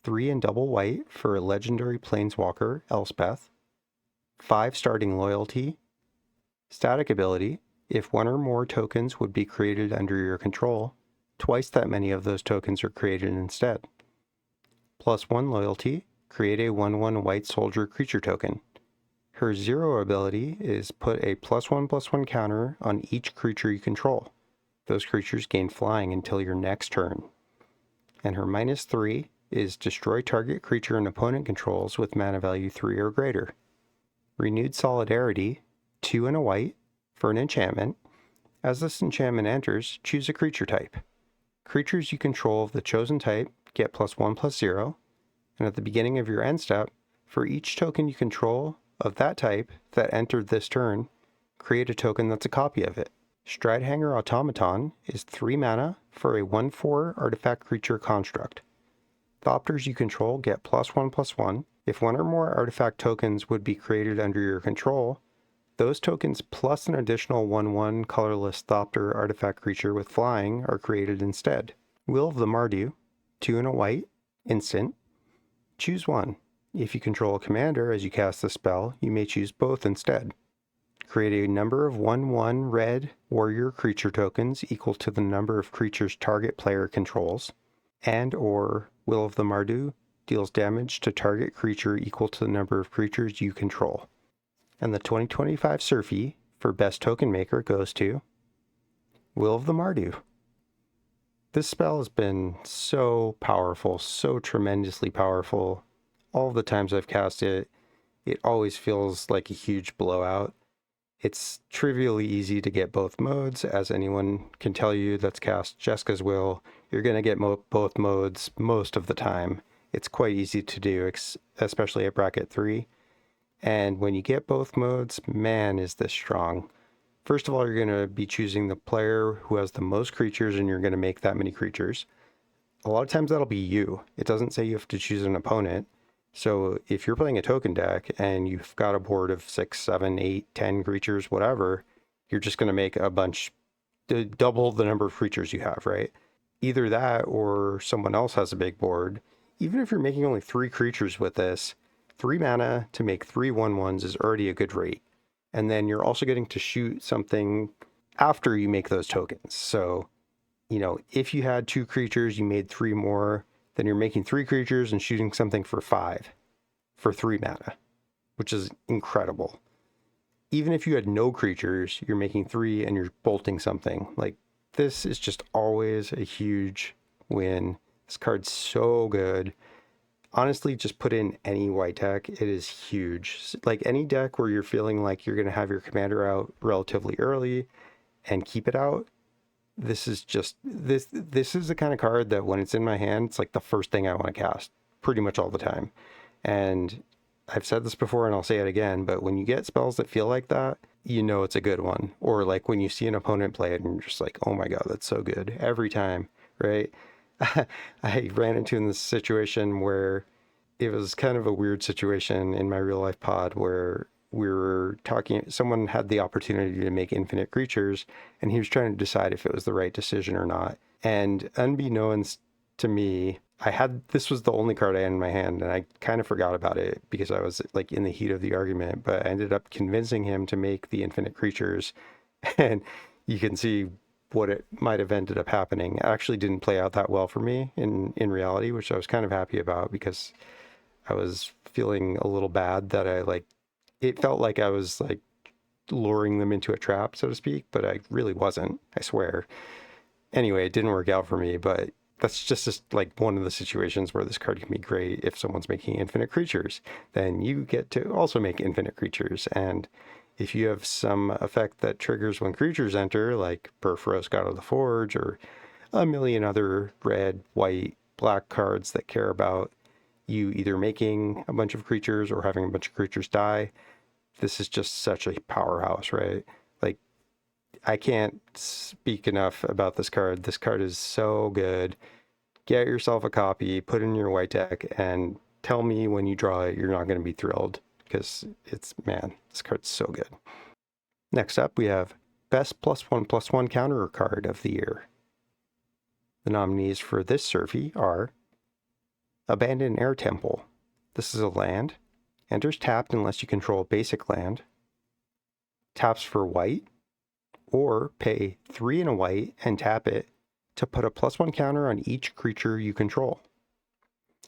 3 and double white for a legendary planeswalker, Elspeth. 5 starting loyalty. Static ability, if one or more tokens would be created under your control, twice that many of those tokens are created instead. +1 loyalty, create a 1/1 white soldier creature token. Her 0 ability is put a +1/+1 counter on each creature you control. Those creatures gain flying until your next turn. And her -3 is destroy target creature an opponent controls with mana value 3 or greater. Renewed Solidarity, 2 and a white, for an enchantment. As this enchantment enters, choose a creature type. Creatures you control of the chosen type get +1/+0, and at the beginning of your end step, for each token you control of that type that entered this turn, create a token that's a copy of it. Stridehanger Automaton is 3 mana for a 1/4 artifact creature construct. Thopters you control get +1/+1. If one or more artifact tokens would be created under your control, those tokens plus an additional 1/1 colorless Thopter artifact creature with flying are created instead. Will of the Mardu, 2 and a white, instant. Choose one. If you control a commander as you cast the spell, you may choose both instead. Create a number of 1/1 red warrior creature tokens equal to the number of creatures target player controls, and or Will of the Mardu deals damage to target creature equal to the number of creatures you control. And the 2025 SURFIE for Best Token Maker goes to Will of the Mardu. This spell has been so powerful, so tremendously powerful. All the times I've cast it, it always feels like a huge blowout. It's trivially easy to get both modes, as anyone can tell you that's cast Jeska's Will. You're going to get both modes most of the time. It's quite easy to do, especially at bracket 3. And when you get both modes, man, is this strong. First of all, you're going to be choosing the player who has the most creatures, and you're going to make that many creatures. A lot of times that'll be you. It doesn't say you have to choose an opponent. So if you're playing a token deck and you've got a board of 6, 7, 8, 10 creatures, whatever, you're just going to make a bunch, double the number of creatures you have, right? Either that or someone else has a big board. Even if you're making only 3 creatures with this, 3 mana to make 3 1/1s is already a good rate. And then you're also getting to shoot something after you make those tokens. So, if you had 2 creatures, you made 3 more, then you're making 3 creatures and shooting something for 5 for 3 mana, which is incredible. Even if you had no creatures, you're making 3 and you're bolting something. Like, this is just always a huge win. This card's so good. Honestly, just put in any white deck. It is huge. Like any deck where you're feeling like you're going to have your commander out relatively early and keep it out, this is the kind of card that when it's in my hand, it's like the first thing I want to cast pretty much all the time. And I've said this before and I'll say it again, but when you get spells that feel like that, it's a good one. Or like when you see an opponent play it and you're just like, oh my God, that's so good every time, right? I ran into this situation where it was kind of a weird situation in my real life pod where we were talking, someone had the opportunity to make infinite creatures and he was trying to decide if it was the right decision or not. And unbeknownst to me, this was the only card I had in my hand and I kind of forgot about it because I was like in the heat of the argument, but I ended up convincing him to make the infinite creatures. And you can see what it might have ended up happening. It actually didn't play out that well for me in reality, which I was kind of happy about because I was feeling a little bad that it felt like I was like luring them into a trap, so to speak, but I really wasn't, I swear. Anyway, it didn't work out for me, but that's just like one of the situations where this card can be great. If someone's making infinite creatures, then you get to also make infinite creatures. And if you have some effect that triggers when creatures enter, like Perforos God of the Forge, or a million other red, white, black cards that care about you either making a bunch of creatures or having a bunch of creatures die, this is just such a powerhouse, right? Like, I can't speak enough about this card. This card is so good. Get yourself a copy, put it in your white deck, and tell me when you draw it, you're not going to be thrilled, because it's, man, this card's so good. Next up, we have Best +1/+1 Counter Card of the Year. The nominees for this Surfie are Abandoned Air Temple. This is a land. Enters tapped unless you control a basic land. Taps for white, or pay 3 and a white and tap it to put a +1 counter on each creature you control.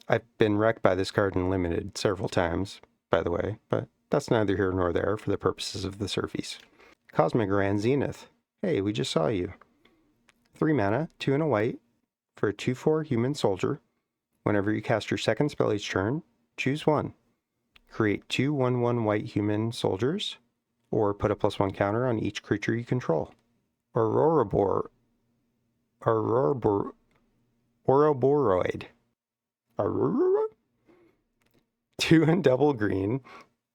I've been wrecked by this card in Limited several times, by the way, but that's neither here nor there for the purposes of the Surfies. Cosmic Grand Zenith. Hey, we just saw you. 3 mana, 2 and a white, for a 2/4 human soldier. Whenever you cast your second spell each turn, choose one. Create 2 1/1 white human soldiers, or put a +1 counter on each creature you control. Ouroboros. Ouroboros. 2 and double green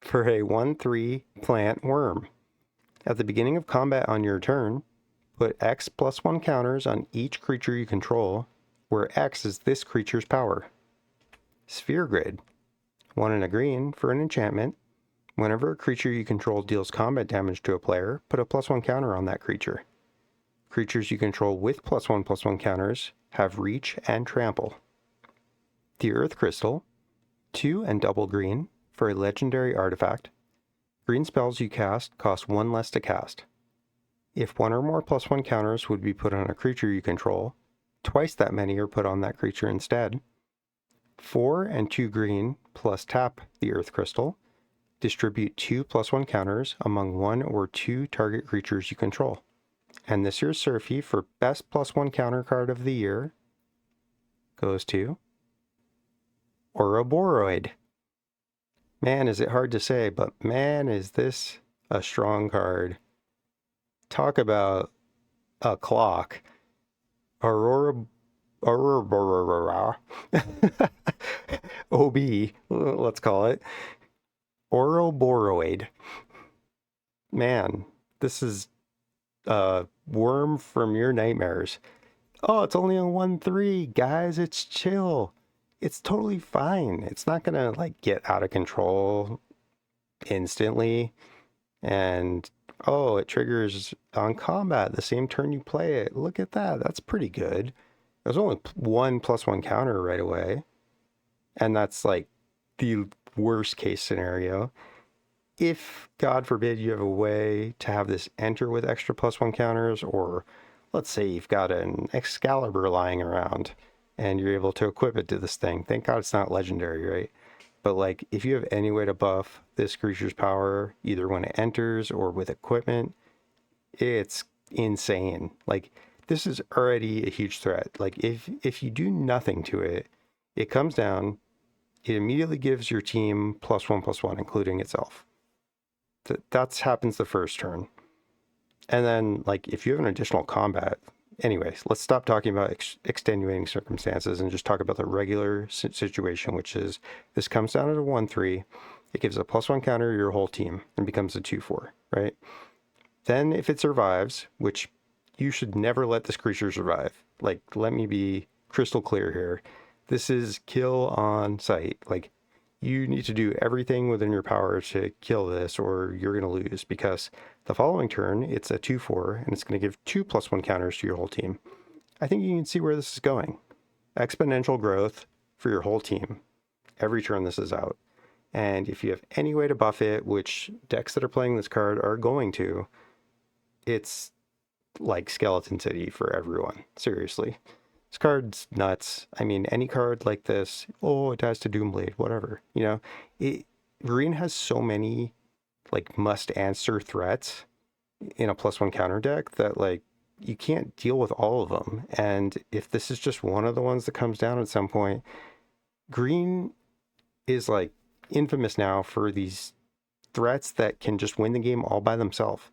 for a 1/3 plant worm. At the beginning of combat on your turn, put X +1 counters on each creature you control, where X is this creature's power. Sphere Grid. 1 and a green for an enchantment. Whenever a creature you control deals combat damage to a player, put a +1 counter on that creature. Creatures you control with +1/+1 counters have reach and trample. The Earth Crystal. 2 and double green for a legendary artifact. Green spells you cast cost 1 less to cast. If 1 or more +1 counters would be put on a creature you control, twice that many are put on that creature instead. 4 and 2 green plus tap the Earth Crystal. Distribute 2 +1 counters among 1 or 2 target creatures you control. And this year's Surfie for Best +1 Counter Card of the Year goes to Ouroboros. Man, is it hard to say, but man, is this a strong card. Talk about a clock. Ouroboros. OB, let's call it. Ouroboros. Man, this is a worm from your nightmares. Oh, it's only a 1/3, guys. It's chill. It's totally fine. It's not gonna like get out of control instantly. And oh, it triggers on combat the same turn you play it. Look at that. That's pretty good. There's only 1 +1 counter right away. And that's like the worst case scenario. If, God forbid, you have a way to have this enter with extra +1 counters, or let's say you've got an Excalibur lying around and you're able to equip it to this thing. Thank God it's not legendary, right? But like, if you have any way to buff this creature's power, either when it enters or with equipment, it's insane. Like, this is already a huge threat. Like, if you do nothing to it, it comes down, it immediately gives your team +1/+1, including itself. That happens the first turn. And then, like, if you have an additional combat, anyways, let's stop talking about extenuating circumstances and just talk about the regular situation, which is this comes down to a 1/3. It gives a +1 counter to your whole team and becomes a 2/4, right? Then if it survives, which you should never let this creature survive. Like, let me be crystal clear here. This is kill on sight. Like, you need to do everything within your power to kill this, or you're going to lose, because the following turn, it's a 2/4, and it's going to give 2 +1 counters to your whole team. I think you can see where this is going. Exponential growth for your whole team. Every turn this is out. And if you have any way to buff it, which decks that are playing this card are going to, it's like Skeleton City for everyone. Seriously. This card's nuts. I mean, any card like this, oh, it dies to Doomblade, whatever. You know, Green has so many like must-answer threats in a +1 counter deck that like you can't deal with all of them. And if this is just one of the ones that comes down at some point, Green is like infamous now for these threats that can just win the game all by themselves,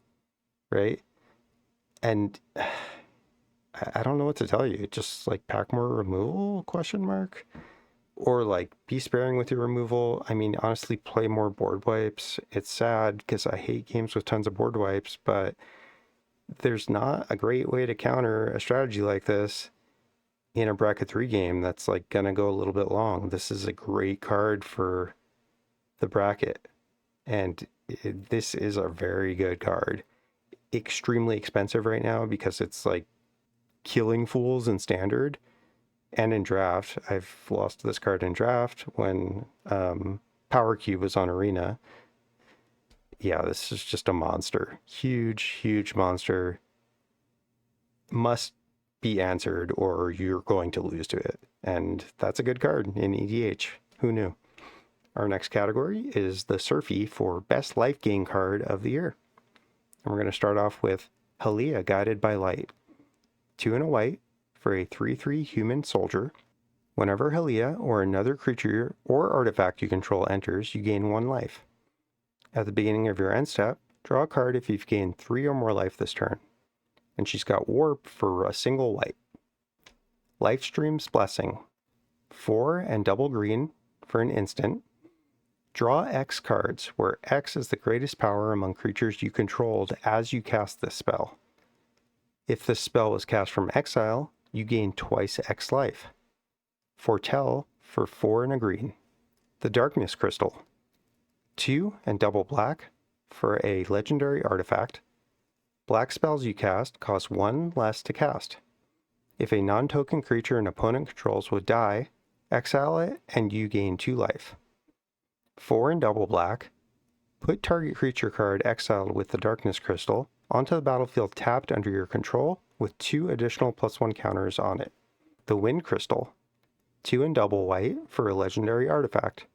right? And I don't know what to tell you. Just like pack more removal, question mark? Or like be sparing with your removal. I mean, honestly, play more board wipes. It's sad because I hate games with tons of board wipes, but there's not a great way to counter a strategy like this in a bracket 3 game that's like gonna go a little bit long. This is a great card for the bracket, and this is a very good card. Extremely expensive right now because it's like killing fools in standard and in draft. I've lost this card in draft when Power Cube was on Arena. Yeah, this is just a monster. Huge monster. Must be answered or you're going to lose to it. And that's a good card in EDH. Who knew? Our next category is the SURFIE for Best Life Gain card of the year. And we're going to start off with Halia, Guided by Light. 2 and a white for a 3/3 human soldier. Whenever Halia or another creature or artifact you control enters, you gain 1 life. At the beginning of your end step, draw a card if you've gained 3 or more life this turn. And she's got Warp for a single white. Lifestream's Blessing. 4 and double green for an instant. Draw X cards, where X is the greatest power among creatures you controlled as you cast this spell. If this spell was cast from exile, you gain twice X life. Foretell for 4 and a green. The Darkness Crystal. 2 and double black for a legendary artifact. Black spells you cast cost 1 less to cast. If a non-token creature an opponent controls would die, exile it and you gain 2 life. 4 and double black. Put target creature card exiled with the Darkness Crystal onto the battlefield tapped under your control with 2 additional +1 counters on it. The Wind Crystal. 2 and double white for a legendary artifact.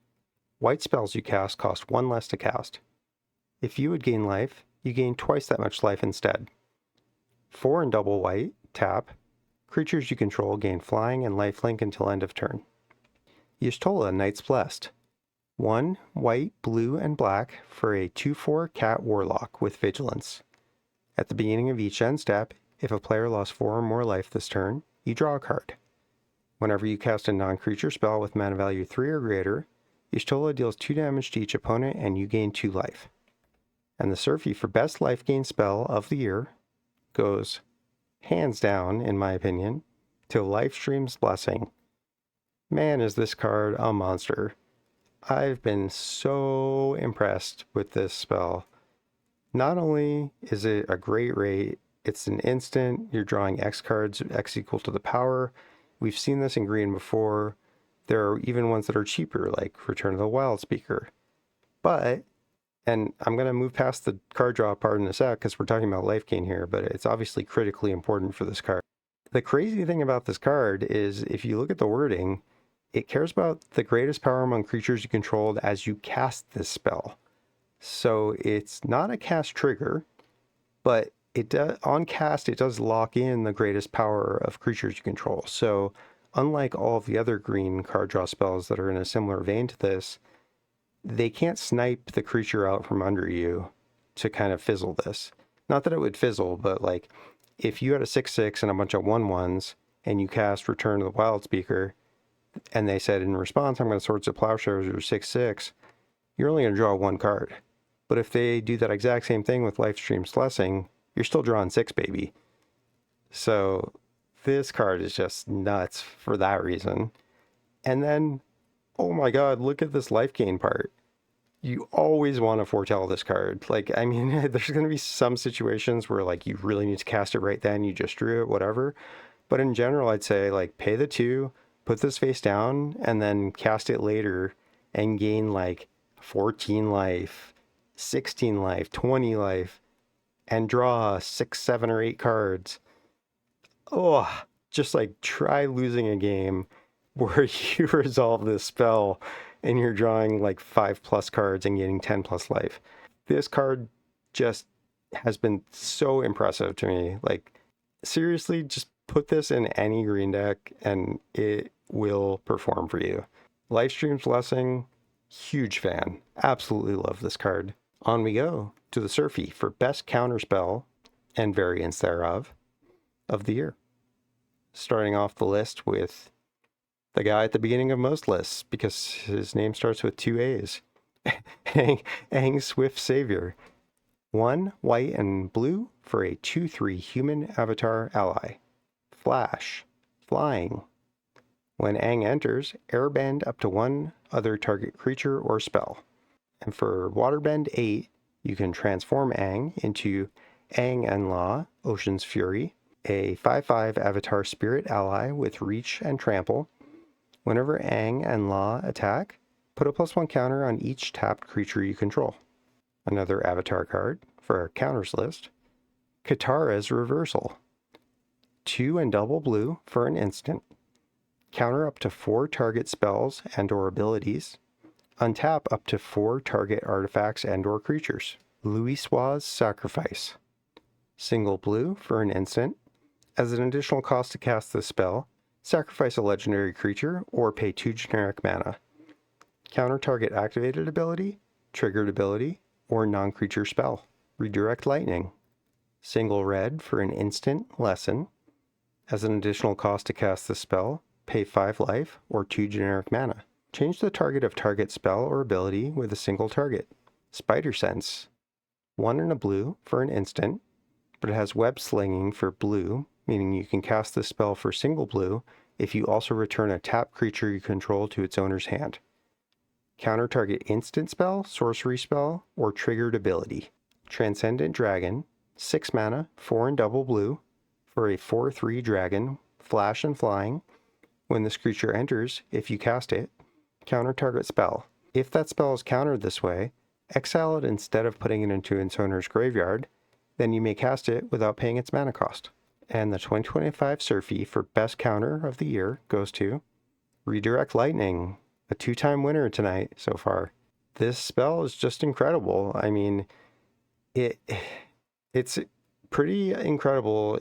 White spells you cast cost 1 less to cast. If you would gain life, you gain twice that much life instead. 4 and double white, tap. Creatures you control gain flying and lifelink until end of turn. Y'shtola, Knight's Blessed. 1 white, blue, and black for a 2/4 cat warlock with vigilance. At the beginning of each end step, if a player lost 4 or more life this turn, you draw a card. Whenever you cast a non-creature spell with mana value 3 or greater, Y'shtola deals 2 damage to each opponent and you gain 2 life. And the SURFIE for Best Life Gain spell of the year goes, hands down, in my opinion, to Lifestream's Blessing. Man, is this card a monster. I've been so impressed with this spell. Not only is it a great rate, it's an instant, you're drawing X cards, X equal to the power. We've seen this in green before. There are even ones that are cheaper, like Return of the Wild Speaker. But, and I'm going to move past the card draw part in a sec because we're talking about life gain here, but it's obviously critically important for this card. The crazy thing about this card is if you look at the wording, it cares about the greatest power among creatures you controlled as you cast this spell. So it's not a cast trigger, but on cast it does lock in the greatest power of creatures you control. So unlike all of the other green card draw spells that are in a similar vein to this, they can't snipe the creature out from under you to kind of fizzle this. Not that it would fizzle, but like if you had a 6/6 and a bunch of 1/1s and you cast Return of the Wild Speaker, and they said in response, I'm going to Swords of Plowshares or 6/6, you're only going to draw 1 card. But if they do that exact same thing with Lifestream's Blessing, you're still drawing 6, baby. So this card is just nuts for that reason. And then, oh my god, look at this life gain part. You always want to foretell this card. Like, I mean, there's going to be some situations where like you really need to cast it right then, you just drew it, whatever. But in general, I'd say like pay the 2, put this face down, and then cast it later and gain like 14 life, 16 life, 20 life, and draw 6, 7, or 8 cards. Oh, just like try losing a game where you resolve this spell and you're drawing like 5+ cards and getting 10+ life. This card just has been so impressive to me. Like, seriously, just put this in any green deck and it will perform for you. Lifestream's Blessing, huge fan. Absolutely love this card. On we go to the SURFIE for best counterspell and variants thereof of the year. Starting off the list with the guy at the beginning of most lists, because his name starts with 2 A's. Aang Swift Savior. 1 white and blue for a 2/3 human avatar ally. Flash. Flying. When Aang enters, airbend up to 1 other target creature or spell. And for Waterbend 8, you can transform Aang into Aang Enlaw, Ocean's Fury, a 5/5 avatar spirit ally with reach and trample. Whenever Aang and La attack, put a +1 counter on each tapped creature you control. Another avatar card for our counters list. Katara's Reversal. 2 and double blue for an instant. Counter up to 4 target spells and or abilities. Untap up to 4 target artifacts and or creatures. Louisoix's Sacrifice. Single blue for an instant. As an additional cost to cast this spell, sacrifice a legendary creature or pay 2 generic mana. Counter target activated ability, triggered ability, or non-creature spell. Redirect Lightning. Single red for an instant lesson. As an additional cost to cast this spell, pay 5 life or 2 generic mana. Change the target of target spell or ability with a single target. Spider Sense. 1 and a blue for an instant, but it has web slinging for blue, meaning you can cast this spell for single blue if you also return a tapped creature you control to its owner's hand. Counter target instant spell, sorcery spell, or triggered ability. Transcendent Dragon, 6 mana, 4 and double blue, for a 4/3 dragon, flash and flying. When this creature enters, if you cast it, counter target spell. If that spell is countered this way, exile it instead of putting it into its owner's graveyard, then you may cast it without paying its mana cost. And the 2025 SURFIE for best counter of the year goes to Redirect Lightning, a 2-time winner tonight so far. This spell is just incredible. I mean, it's pretty incredible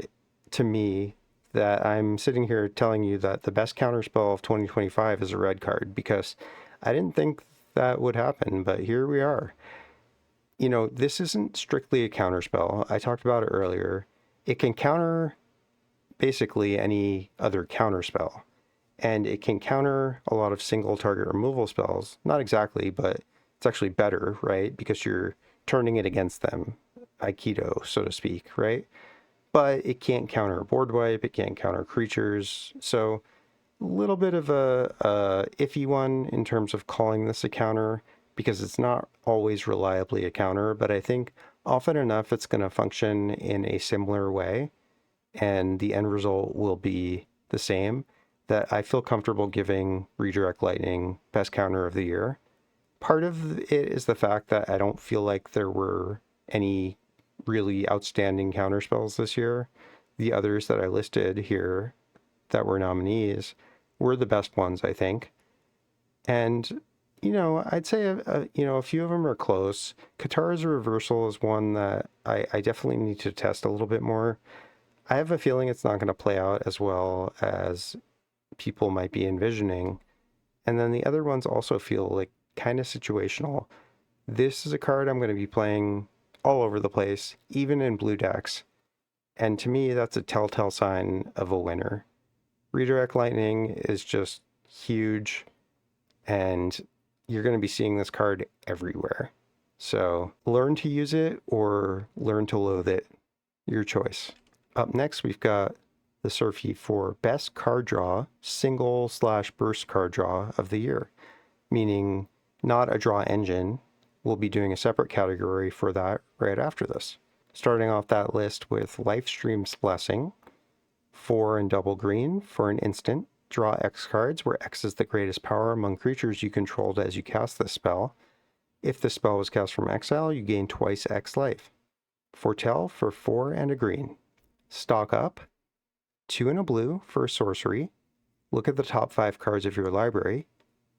to me that I'm sitting here telling you that the best counter spell of 2025 is a red card, because I didn't think that would happen, but here we are. You know, this isn't strictly a counter spell. I talked about it earlier. It can counter basically any other counter spell, and it can counter a lot of single target removal spells. Not exactly, but it's actually better, right? Because you're turning it against them, Aikido, so to speak, right? But it can't counter board wipe, it can't counter creatures, so a little bit of a iffy one in terms of calling this a counter, because it's not always reliably a counter, but I think often enough it's going to function in a similar way, and the end result will be the same, that I feel comfortable giving Redirect Lightning best counter of the year. Part of it is the fact that I don't feel like there were any really outstanding counterspells this year. The others that I listed here that were nominees were the best ones, I think. And, you know, I'd say, a few of them are close. Katara's Reversal is one that I definitely need to test a little bit more. I have a feeling it's not going to play out as well as people might be envisioning. And then the other ones also feel like kind of situational. This is a card I'm going to be playing all over the place, even in blue decks. And to me, that's a telltale sign of a winner. Redirect Lightning is just huge, and you're going to be seeing this card everywhere. So learn to use it or learn to loathe it. Your choice. Up next, we've got the SURFIE for best card draw, single/burst card draw of the year, meaning not a draw engine. We'll be doing a separate category for that right after this. Starting off that list with Lifestream's Blessing, 4 and double green for an instant. Draw X cards, where X is the greatest power among creatures you controlled as you cast this spell. If the spell was cast from exile, you gain twice X life. Foretell for 4 and a green. Stock Up, 2 and a blue for a sorcery. Look at the top 5 cards of your library.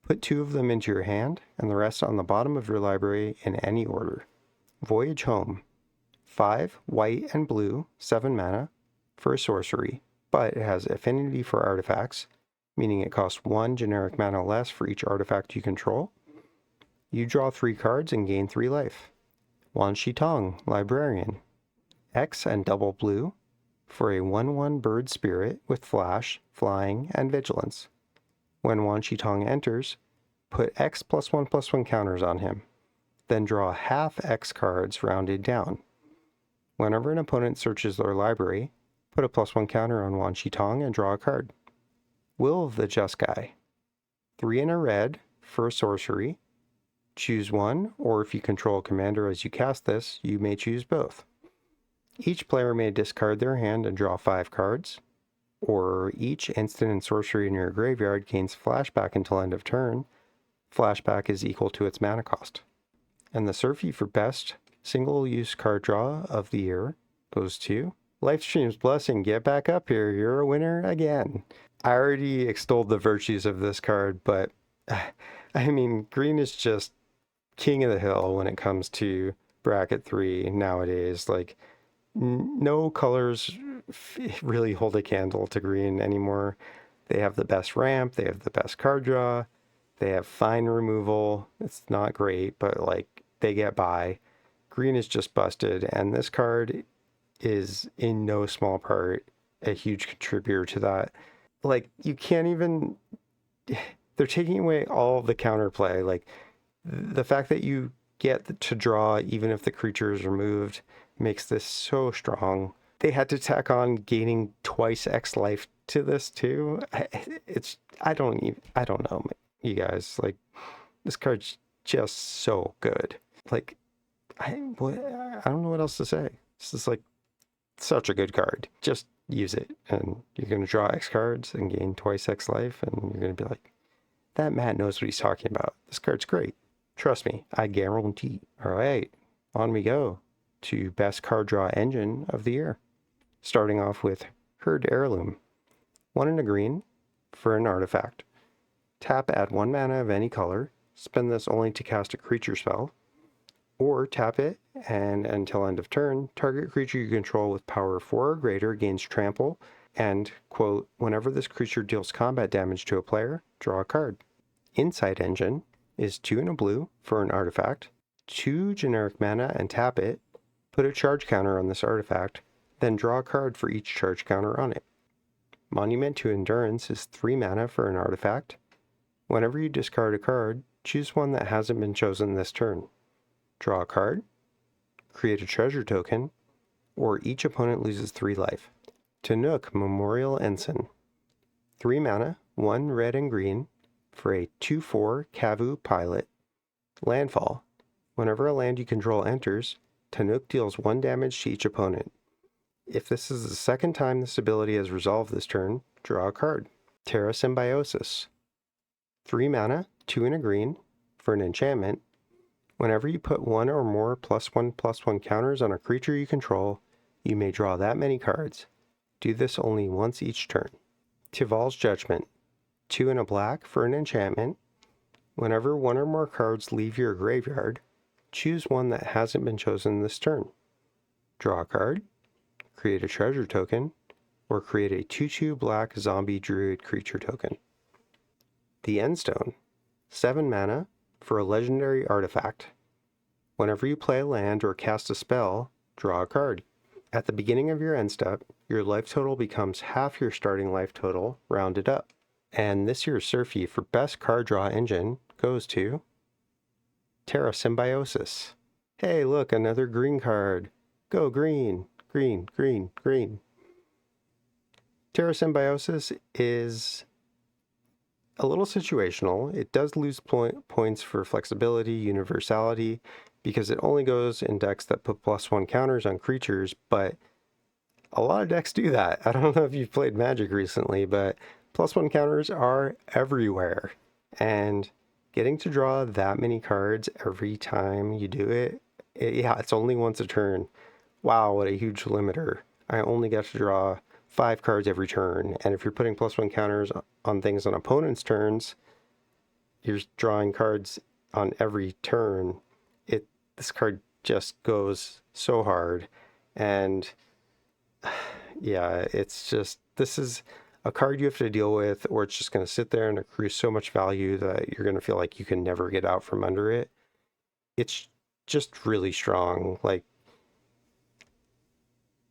Put 2 of them into your hand, and the rest on the bottom of your library in any order. Voyage Home. 5 white and blue, 7 mana, for a sorcery, but it has affinity for artifacts, meaning it costs 1 generic mana less for each artifact you control. You draw 3 cards and gain 3 life. Wan Tong, Librarian. X and double blue for a 1/1 bird spirit with flash, flying, and vigilance. When Wan Tong enters, put X +1/+1 counters on him. Then draw half X cards rounded down. Whenever an opponent searches their library, put a +1 counter on Wan Tong and draw a card. Will of the Just Guy. 3 and a red for a sorcery. Choose one, or if you control a commander as you cast this, you may choose both. Each player may discard their hand and draw 5 cards, or each instant and sorcery in your graveyard gains flashback until end of turn. Flashback is equal to its mana cost. And the SURFIE for best single-use card draw of the year goes to Lifestream's Blessing. Get back up here. You're a winner again. I already extolled the virtues of this card, but I mean, green is just king of the hill when it comes to bracket 3 nowadays. Like, no colors really hold a candle to green anymore. They have the best ramp, they have the best card draw, they have fine removal. It's not great, but like, they get by. Green is just busted, and this card is in no small part a huge contributor to that. Like, you can't even, they're taking away all of the counterplay. Like, the fact that you get to draw even if the creature is removed makes this so strong. They had to tack on gaining twice X life to this too. I don't know, you guys. Like, this card's just so good. Like, I don't know what else to say. This is like such a good card. Just use it, and you're gonna draw X cards and gain twice X life, and you're gonna be like, that Matt knows what he's talking about. This card's great. Trust me, I guarantee. All right, on we go to best card draw engine of the year. Starting off with Herd Heirloom. 1 and a green for an artifact. Tap, add 1 mana of any color. Spend this only to cast a creature spell. Or tap it, and until end of turn, target creature you control with power 4 or greater gains trample, and, quote, whenever this creature deals combat damage to a player, draw a card. Insight Engine is 2 and a blue for an artifact. 2 generic mana and tap it. Put a charge counter on this artifact, then draw a card for each charge counter on it. Monument to Endurance is 3 mana for an artifact. Whenever you discard a card, choose one that hasn't been chosen this turn. Draw a card, create a treasure token, or each opponent loses 3 life. Tanook Memorial Ensign. 3 mana, 1 red and green, for a 2/4 Kavu pilot. Landfall. Whenever a land you control enters, Tanook deals 1 damage to each opponent. If this is the second time this ability has resolved this turn, draw a card. Terra Symbiosis. 3 mana, 2 and a green, for an enchantment. Whenever you put 1 or more +1/+1 counters on a creature you control, you may draw that many cards. Do this only once each turn. Tival's Judgment. 2 and a black for an enchantment. Whenever 1 or more cards leave your graveyard, choose one that hasn't been chosen this turn. Draw a card, create a treasure token, or create a 2/2 black zombie druid creature token. The Endstone. 7 mana for a legendary artifact. Whenever you play a land or cast a spell, draw a card. At the beginning of your end step, your life total becomes half your starting life total, rounded up. And this year's SURFIE for best card draw engine goes to Terra Symbiosis. Hey, look, another green card. Go green, green, green, green. Terra Symbiosis is a little situational. It does lose points for flexibility, universality, because it only goes in decks that put +1 counters on creatures, but a lot of decks do that. I don't know if you've played Magic recently, but +1 counters are everywhere. And getting to draw that many cards every time you do it, yeah, it's only once a turn. Wow, what a huge limiter. I only get to draw 5 cards every turn, and if you're putting +1 counters on things on opponents' turns, you're drawing cards on every turn. This card just goes so hard, and yeah, it's just, this is a card you have to deal with, or it's just going to sit there and accrue so much value that you're going to feel like you can never get out from under it. It's just really strong. Like,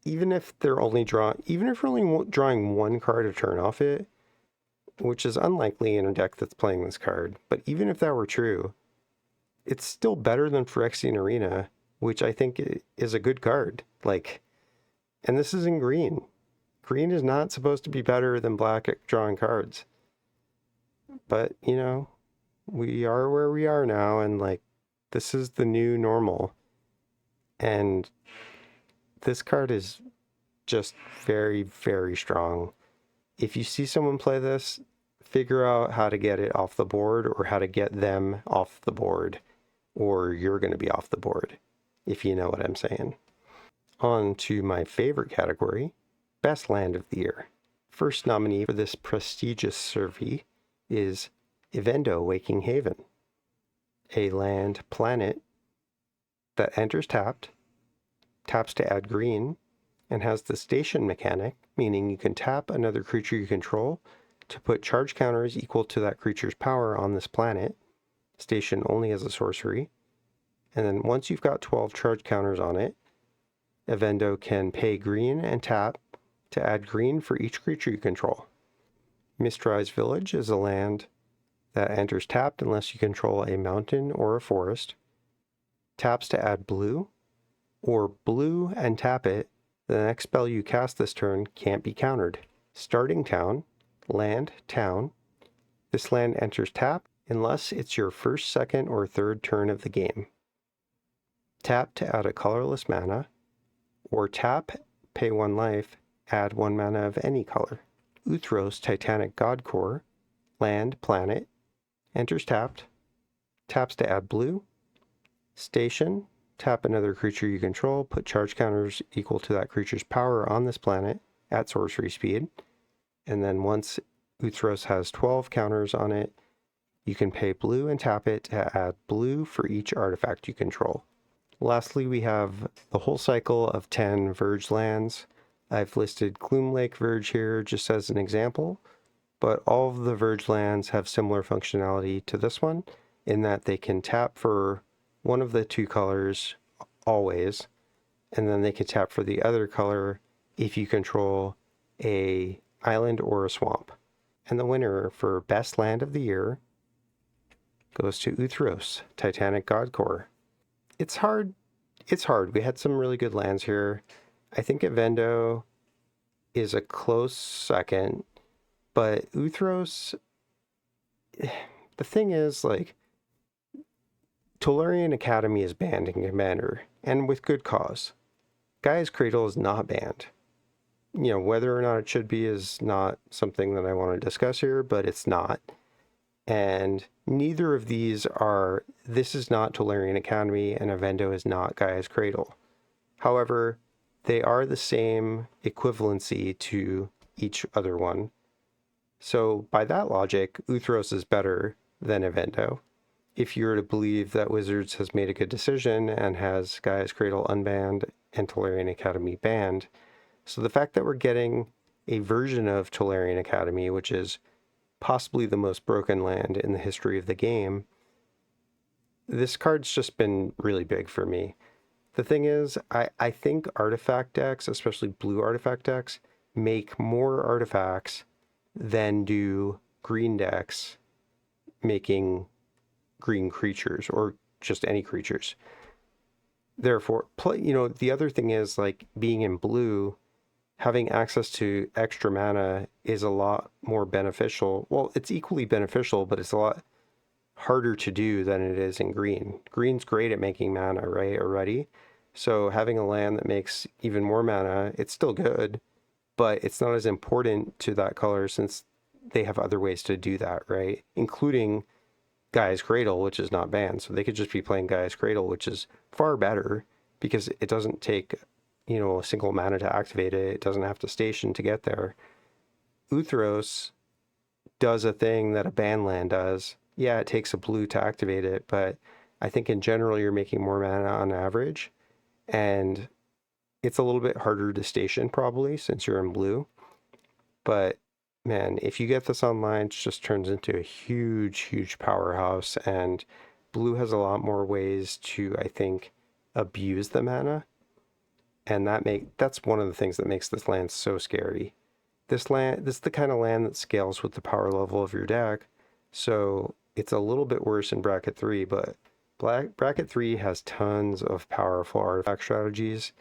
even if they're only drawing one card a turn off it, which is unlikely in a deck that's playing this card, but even if that were true, it's still better than Phyrexian Arena, which I think is a good card. Like, and this is in green. Green is not supposed to be better than black at drawing cards. But, you know, we are where we are now, and like, this is the new normal. And this card is just very, very strong. If you see someone play this, figure out how to get it off the board or how to get them off the board, or you're going to be off the board, if you know what I'm saying. On to my favorite category, Best Land of the Year. First nominee for this prestigious survey is Evendo Waking Haven, a land planet that enters taps to add green, and has the station mechanic, meaning you can tap another creature you control to put charge counters equal to that creature's power on this planet. Station only as a sorcery. And then once you've got 12 charge counters on it, Evendo can pay green and tap to add green for each creature you control. Mistrized Village is a land that enters tapped unless you control a mountain or a forest. Taps to add blue, or blue and tap it. The next spell you cast this turn can't be countered. Starting Town, land, town. This land enters tap unless it's your first, second, or third turn of the game. Tap to add a colorless mana, or tap, pay 1 life, add 1 mana of any color. Uthros Titanic God Core, land, planet, enters tapped. Taps to add blue. Station, tap another creature you control, put charge counters equal to that creature's power on this planet at sorcery speed. And then once Uthros has 12 counters on it, you can pay blue and tap it to add blue for each artifact you control. Lastly, we have the whole cycle of 10 Verge lands. I've listed Gloom Lake Verge here just as an example, but all of the Verge lands have similar functionality to this one in that they can tap for one of the 2 colors always, and then they can tap for the other color if you control a island or a swamp. And the winner for Best Land of the Year goes to Uthros, Titanic God Core. It's hard. We had some really good lands here. I think Evendo is a close second, but Uthros, the thing is, like, Tolarian Academy is banned in Commander, and with good cause. Gaia's Cradle is not banned. You know, whether or not it should be is not something that I want to discuss here, but it's not. And neither of these are, this is not Tolarian Academy, and Evendo is not Gaia's Cradle. However, they are the same equivalency to each other one. So by that logic, Uthros is better than Evendo. If you were to believe that Wizards has made a good decision and has Gaia's Cradle unbanned and Tolarian Academy banned. So the fact that we're getting a version of Tolarian Academy, which is possibly the most broken land in the history of the game, this card's just been really big for me. The thing is, I think artifact decks, especially blue artifact decks, make more artifacts than do green decks making green creatures or just any creatures. Therefore, the other thing is, like, being in blue, having access to extra mana is a lot more beneficial. Well, it's equally beneficial, but it's a lot harder to do than it is in green. Green's great at making mana, right, already. So having a land that makes even more mana, it's still good, but it's not as important to that color since they have other ways to do that, right? Including Gaia's Cradle, which is not banned. So they could just be playing Gaia's Cradle, which is far better because it doesn't take, a single mana to activate it. It doesn't have to station to get there. Uthros does a thing that a ban land does. Yeah, it takes a blue to activate it, but I think in general you're making more mana on average, and it's a little bit harder to station probably since you're in blue. But man, if you get this online, it just turns into a huge, huge powerhouse, and Blue has a lot more ways to, I think, abuse the mana, and that's one of the things that makes this land so scary. This is the kind of land that scales with the power level of your deck, so it's a little bit worse in bracket 3, but bracket 3 has tons of powerful artifact strategies,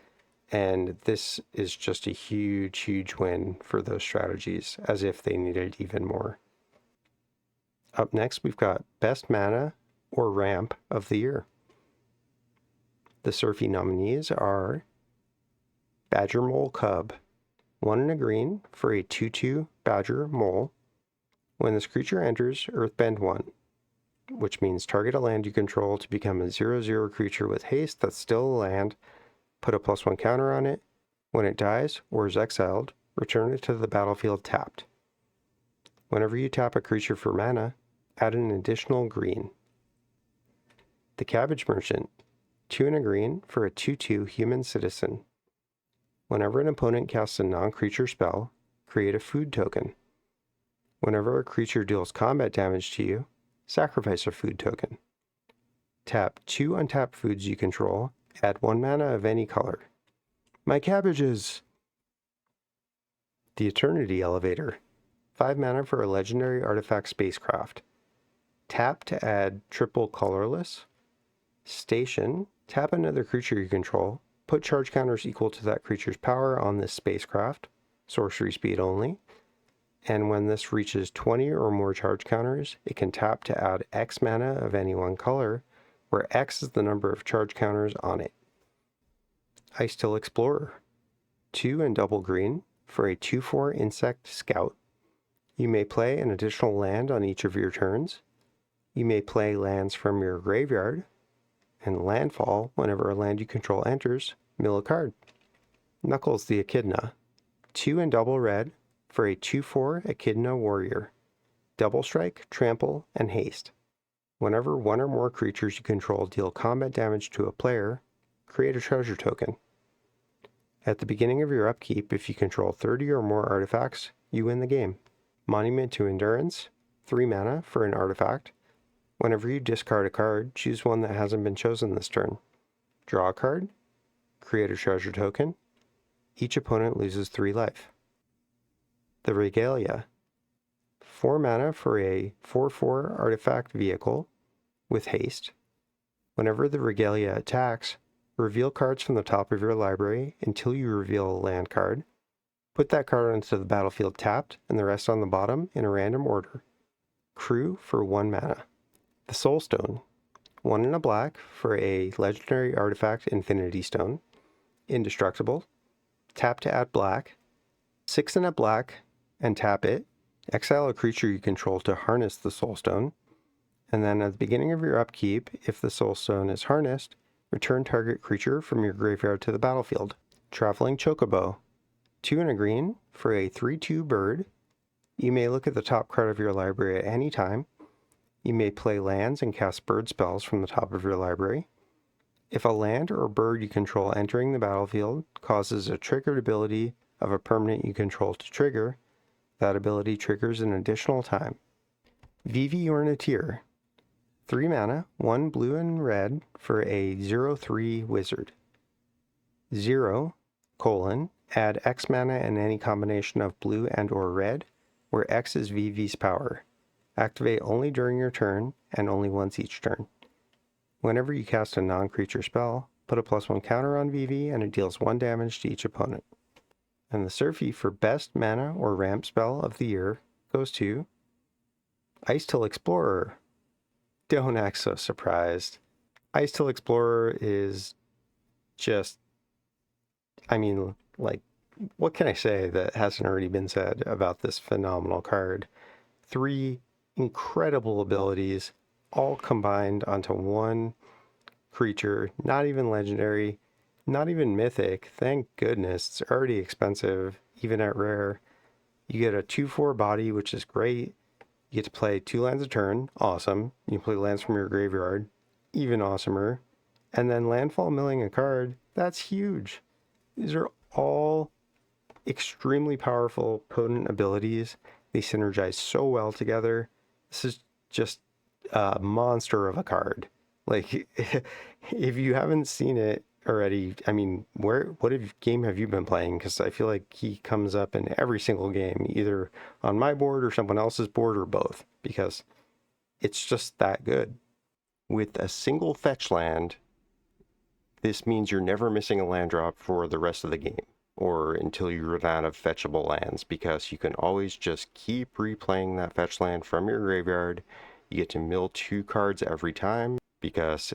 and this is just a huge, huge win for those strategies, as if they needed even more. Up next, we've got Best Mana or Ramp of the Year. The Surfie nominees are Badger Mole Cub, 1 and a green for a 2/2 Badger Mole. When this creature enters, Earthbend 1, which means target a land you control to become a 0/0 creature with haste that's still a land, put a +1 counter on it. When it dies or is exiled, return it to the battlefield tapped. Whenever you tap a creature for mana, add an additional green. The Cabbage Merchant, 2 and a green for a 2/2 Human Citizen. Whenever an opponent casts a non-creature spell, create a food token. Whenever a creature deals combat damage to you, sacrifice a food token. Tap 2 untapped foods you control, add 1 mana of any color. My cabbages! The Eternity Elevator, 5 mana for a legendary artifact spacecraft. Tap to add triple colorless. Station, tap another creature you control, put charge counters equal to that creature's power on this spacecraft, sorcery speed only, and when this reaches 20 or more charge counters, it can tap to add X mana of any one color, where X is the number of charge counters on it. Icetill Explorer, 2 and double green for a 2/4 Insect Scout. You may play an additional land on each of your turns. You may play lands from your graveyard, and landfall whenever a land you control enters, mill a card. Knuckles the Echidna, 2 and double red for a 2/4 Echidna Warrior. Double strike, trample, and haste. Whenever one or more creatures you control deal combat damage to a player, create a treasure token. At the beginning of your upkeep, if you control 30 or more artifacts, you win the game. Monument to Endurance, 3 mana for an artifact. Whenever you discard a card, choose one that hasn't been chosen this turn. Draw a card, create a treasure token. Each opponent loses 3 life. The Regalia, 4 mana for a 4/4 artifact vehicle with haste. Whenever the Regalia attacks, reveal cards from the top of your library until you reveal a land card. Put that card onto the battlefield tapped and the rest on the bottom in a random order. Crew for 1 mana. The Soulstone, 1 and a black for a legendary artifact Infinity Stone. Indestructible. Tap to add black. 6 and a black and tap it. Exile a creature you control to harness the Soulstone. And then at the beginning of your upkeep, if the Soulstone is harnessed, return target creature from your graveyard to the battlefield. Traveling Chocobo, 2 and a green for a 3/2 bird. You may look at the top card of your library at any time. You may play lands and cast bird spells from the top of your library. If a land or bird you control entering the battlefield causes a triggered ability of a permanent you control to trigger, that ability triggers an additional time. Vivi Ornithir, 3 mana, 1 blue and red for a 0/3 wizard. 0, add X mana and any combination of blue and or red, where X is Vivi's power. Activate only during your turn and only once each turn. Whenever you cast a non-creature spell, put a +1 counter on Vivi and it deals 1 damage to each opponent. And the Surfie for Best Mana or Ramp Spell of the Year goes to Icetill Explorer. Don't act so surprised. Icetill Explorer is just, what can I say that hasn't already been said about this phenomenal card? 3 incredible abilities, all combined onto one creature, not even legendary, not even mythic. Thank goodness, it's already expensive, even at rare. You get a 2/4 body, which is great. You get to play 2 lands a turn, awesome. You can play lands from your graveyard, even awesomer. And then landfall milling a card, that's huge. These are all extremely powerful, potent abilities. They synergize so well together. This is just a monster of a card. Like, if you haven't seen it already, I mean, what game have you been playing? Because I feel like he comes up in every single game, either on my board or someone else's board or both, because it's just that good. With a single fetch land, this means you're never missing a land drop for the rest of the game, or until you run out of fetchable lands, because you can always just keep replaying that fetch land from your graveyard. You get to mill 2 cards every time, because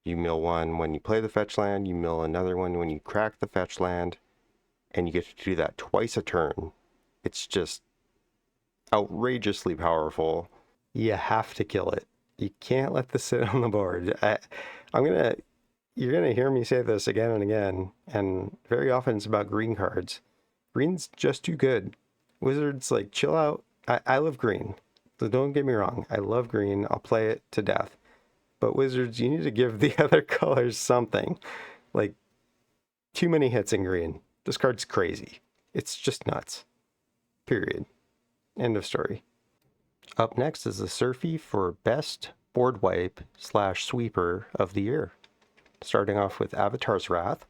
you mill one when you play the fetch land, you mill another one when you crack the fetch land, and you get to do that twice a turn. It's just outrageously powerful. You have to kill it. You can't let this sit on the board. You're gonna hear me say this again and again, and very often it's about green cards. Green's just too good. Wizards, like, chill out. I love green, so don't get me wrong. I love green. I'll play it to death. But Wizards, you need to give the other colors something. Like, too many hits in green. This card's crazy. It's just nuts. Period. End of story. Up next is the SURFIE for Best Board Wipe / Sweeper of the Year. Starting off with Avatar's Wrath,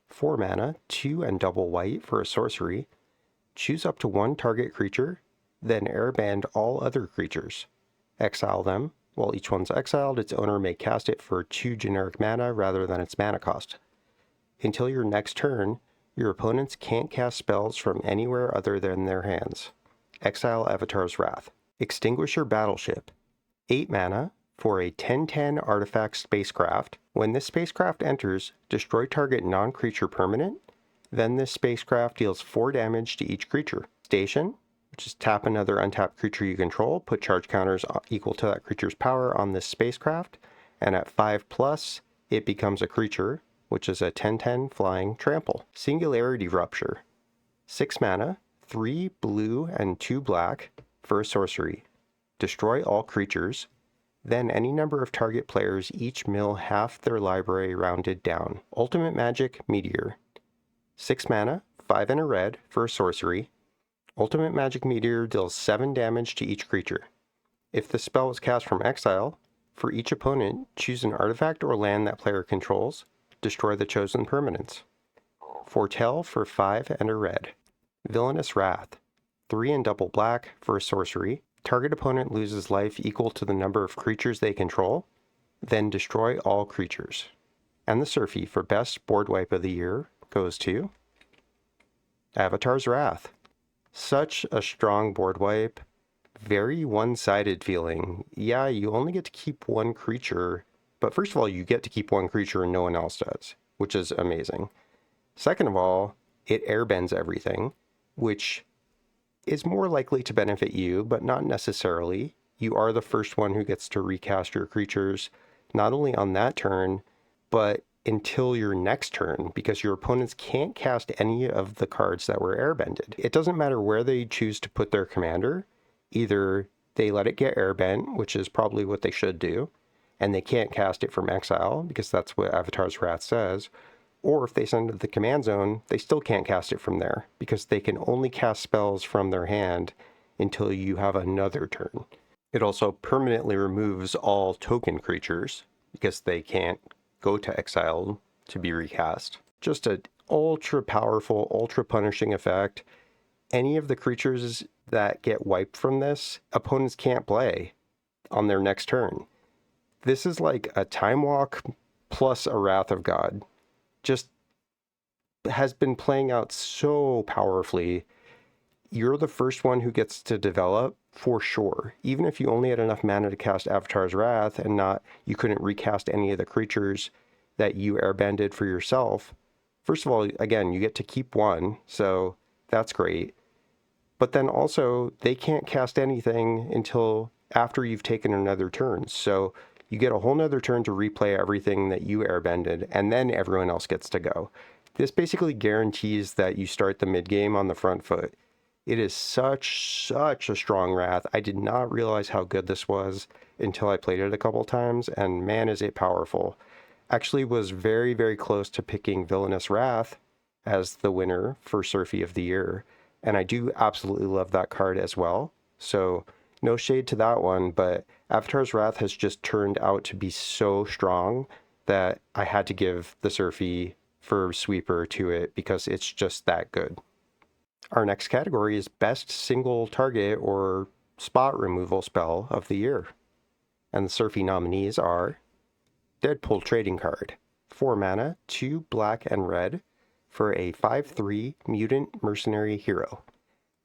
4 mana, 2 and double white for a sorcery. Choose up to 1 target creature, then airband all other creatures. Exile them. While each one's exiled, its owner may cast it for 2 generic mana rather than its mana cost. Until your next turn, your opponents can't cast spells from anywhere other than their hands. Exile Avatar's Wrath. Extinguisher Battleship, 8 mana, for a 10/10 artifact spacecraft. When this spacecraft enters, destroy target non-creature permanent. Then this spacecraft deals 4 damage to each creature. Station, which is tap another untapped creature you control, put charge counters equal to that creature's power on this spacecraft, and at 5+, it becomes a creature, which is a 10/10 flying trample. Singularity Rupture, 6 mana, 3 blue and 2 black for a sorcery. Destroy all creatures. Then any number of target players each mill half their library rounded down. Ultimate Magic Meteor, 6 mana, 5 and a red for a sorcery. Ultimate Magic Meteor deals 7 damage to each creature. If the spell was cast from exile, for each opponent, choose an artifact or land that player controls. Destroy the chosen permanents. Foretell for 5 and a red. Villainous Wrath, 3 and double black for a sorcery. Target opponent loses life equal to the number of creatures they control, then destroy all creatures. And the SURFIE for Best Board Wipe of the Year goes to Avatar's Wrath. Such a strong board wipe, very one-sided feeling. Yeah, you only get to keep 1 creature, but first of all, you get to keep 1 creature and no one else does, which is amazing. Second of all, it airbends everything, which is more likely to benefit you, but not necessarily. You are the first one who gets to recast your creatures, not only on that turn, but until your next turn, because your opponents can't cast any of the cards that were airbended. It doesn't matter where they choose to put their commander. Either they let it get airbent, which is probably what they should do, and they can't cast it from exile, because that's what Avatar's Wrath says, or if they send it to the command zone, they still can't cast it from there, because they can only cast spells from their hand until you have another turn. It also permanently removes all token creatures, because they can't go to exile to be recast. Just an ultra powerful, ultra punishing effect. Any of the creatures that get wiped from this, opponents can't play on their next turn. This is like a Time Walk plus a Wrath of God. Just has been playing out so powerfully. You're the first one who gets to develop for sure. Even if you only had enough mana to cast Avatar's Wrath and you couldn't recast any of the creatures that you airbended for yourself. First of all, again, you get to keep 1, so that's great. But then also, they can't cast anything until after you've taken another turn. So you get a whole nother turn to replay everything that you airbended, and then everyone else gets to go. This basically guarantees that you start the mid-game on the front foot. It is such a strong Wrath. I did not realize how good this was until I played it a couple times, and man, is it powerful. Actually was very, very close to picking Villainous Wrath as the winner for SURFIE of the Year, and I do absolutely love that card as well. So No shade to that one, but Avatar's Wrath has just turned out to be so strong that I had to give the Surfie for Sweeper to it because it's just that good. Our next category is Best Single Target or Spot Removal Spell of the Year. And the Surfie nominees are Deadpool Trading Card, 4 mana, 2 black and red, for a 5/3 mutant mercenary hero.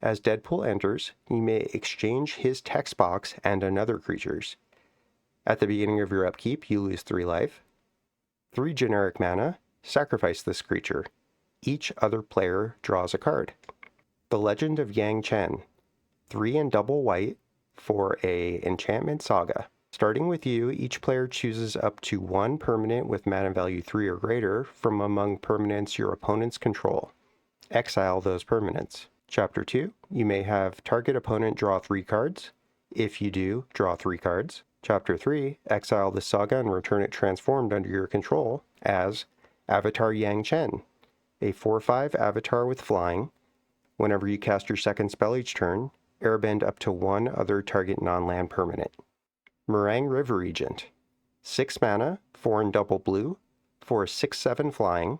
As Deadpool enters, you may exchange his text box and another creature's. At the beginning of your upkeep, you lose 3 life. 3 generic mana, sacrifice this creature. Each other player draws a card. The Legend of Yang Chen, 3 and double white for a enchantment saga. Starting with you, each player chooses up to 1 permanent with mana value 3 or greater from among permanents your opponents control. Exile those permanents. Chapter 2, you may have target opponent draw 3 cards. If you do, draw 3 cards. Chapter 3, exile the saga and return it transformed under your control as Avatar Yang Chen, a 4/5 avatar with flying. Whenever you cast your second spell each turn, airbend up to 1 other target non-land permanent. Meringue River Regent, 6 mana, 4 and double blue, for a 6/7 flying.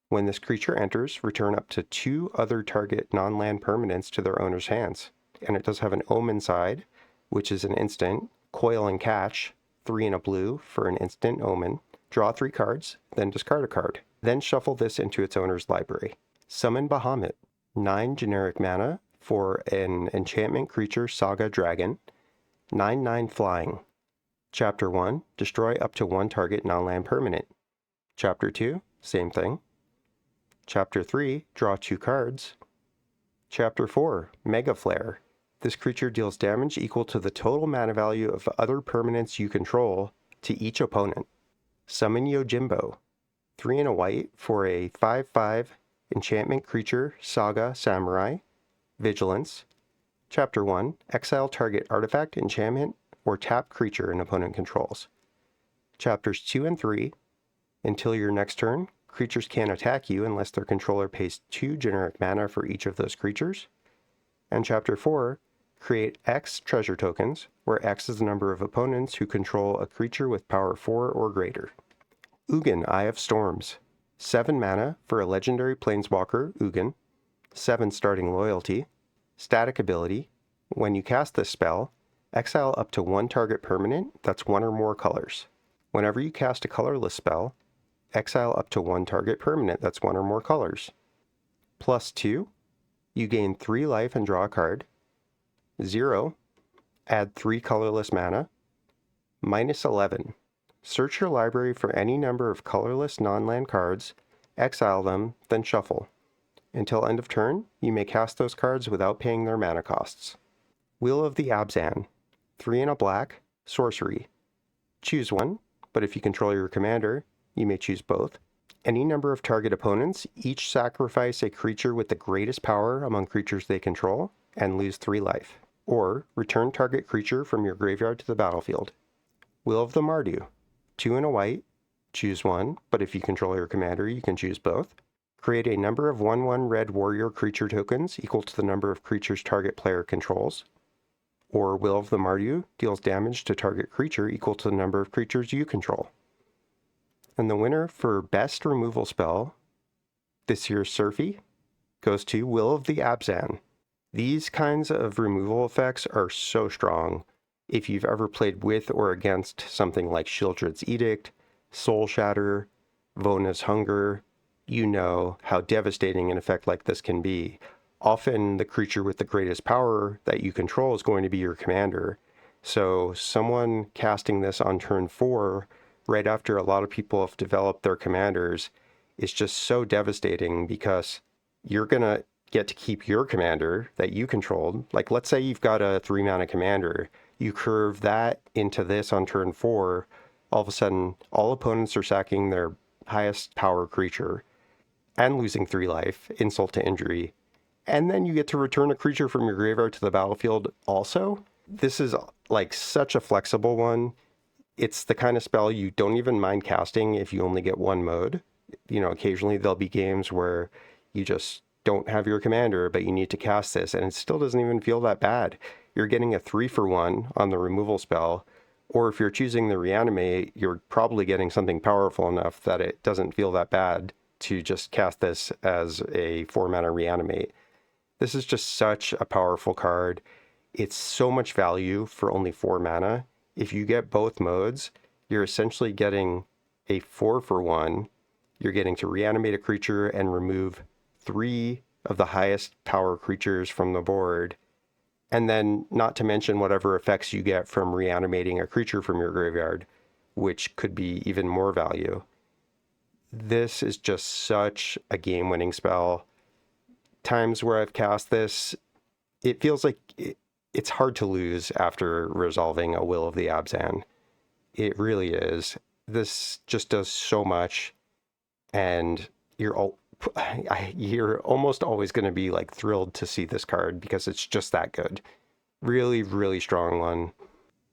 When this creature enters, return up to 2 other target non-land permanents to their owner's hands. And it does have an Omen side, which is an instant. Coil and Catch, 3 and a blue for an instant Omen. Draw 3 cards, then discard a card. Then shuffle this into its owner's library. Summon Bahamut, 9 generic mana for an enchantment creature saga dragon. 9/9 flying. Chapter 1, destroy up to 1 target non-land permanent. Chapter 2, same thing. Chapter 3, draw 2 cards. Chapter 4, Mega Flare. This creature deals damage equal to the total mana value of other permanents you control to each opponent. Summon Yojimbo, 3 and a white for a 5/5 enchantment creature saga samurai. Vigilance. Chapter 1, exile target artifact, enchantment, or tap creature an opponent controls. Chapters 2 and 3, until your next turn, creatures can't attack you unless their controller pays 2 generic mana for each of those creatures. And Chapter 4, create X treasure tokens, where X is the number of opponents who control a creature with power 4 or greater. Ugin, Eye of Storms, 7 mana for a legendary planeswalker, Ugin, 7 starting loyalty. Static ability, when you cast this spell, exile up to 1 target permanent that's 1 or more colors. Whenever you cast a colorless spell, exile up to 1 target permanent that's 1 or more colors. +2, you gain 3 life and draw a card. 0, add 3 colorless mana. -11, search your library for any number of colorless non-land cards, exile them, then shuffle. Until end of turn, you may cast those cards without paying their mana costs. Wheel of the Abzan, 3 and a black, sorcery. Choose one, but if you control your commander, you may choose both. Any number of target opponents each sacrifice a creature with the greatest power among creatures they control and lose 3 life. Or return target creature from your graveyard to the battlefield. Will of the Mardu, 2 and a white, choose one, but if you control your commander, you can choose both. Create a number of 1/1 red warrior creature tokens equal to the number of creatures target player controls. Or Will of the Mardu deals damage to target creature equal to the number of creatures you control. And the winner for Best Removal Spell this year's Surfie goes to Will of the Abzan. These kinds of removal effects are so strong. If you've ever played with or against something like Shieldred's Edict, Soul Shatter, Vona's Hunger, you know how devastating an effect like this can be. Often the creature with the greatest power that you control is going to be your commander. So someone casting this on turn 4, right after a lot of people have developed their commanders, is just so devastating because you're going to get to keep your commander that you controlled. Like, let's say you've got a 3-mana commander. You curve that into this on turn 4. All of a sudden, all opponents are sacking their highest power creature and losing 3 life, insult to injury. And then you get to return a creature from your graveyard to the battlefield also. This is like such a flexible one. It's the kind of spell you don't even mind casting if you only get one mode. You know, occasionally there'll be games where you just don't have your commander, but you need to cast this, and it still doesn't even feel that bad. you're getting a 3-for-1 on the removal spell, or if you're choosing the Reanimate, you're probably getting something powerful enough that it doesn't feel that bad to just cast this as a 4-mana Reanimate. This is just such a powerful card. It's so much value for only 4 mana. If you get both modes, you're essentially getting a 4-for-1. You're getting to reanimate a creature and remove 3 of the highest power creatures from the board. And then not to mention whatever effects you get from reanimating a creature from your graveyard, which could be even more value. This is just such a game-winning spell. Times where I've cast this, it feels like it's hard to lose after resolving a Will of the Abzan. It really is. This just does so much, and you're almost always going to be like thrilled to see this card because it's just that good. Really, really strong one.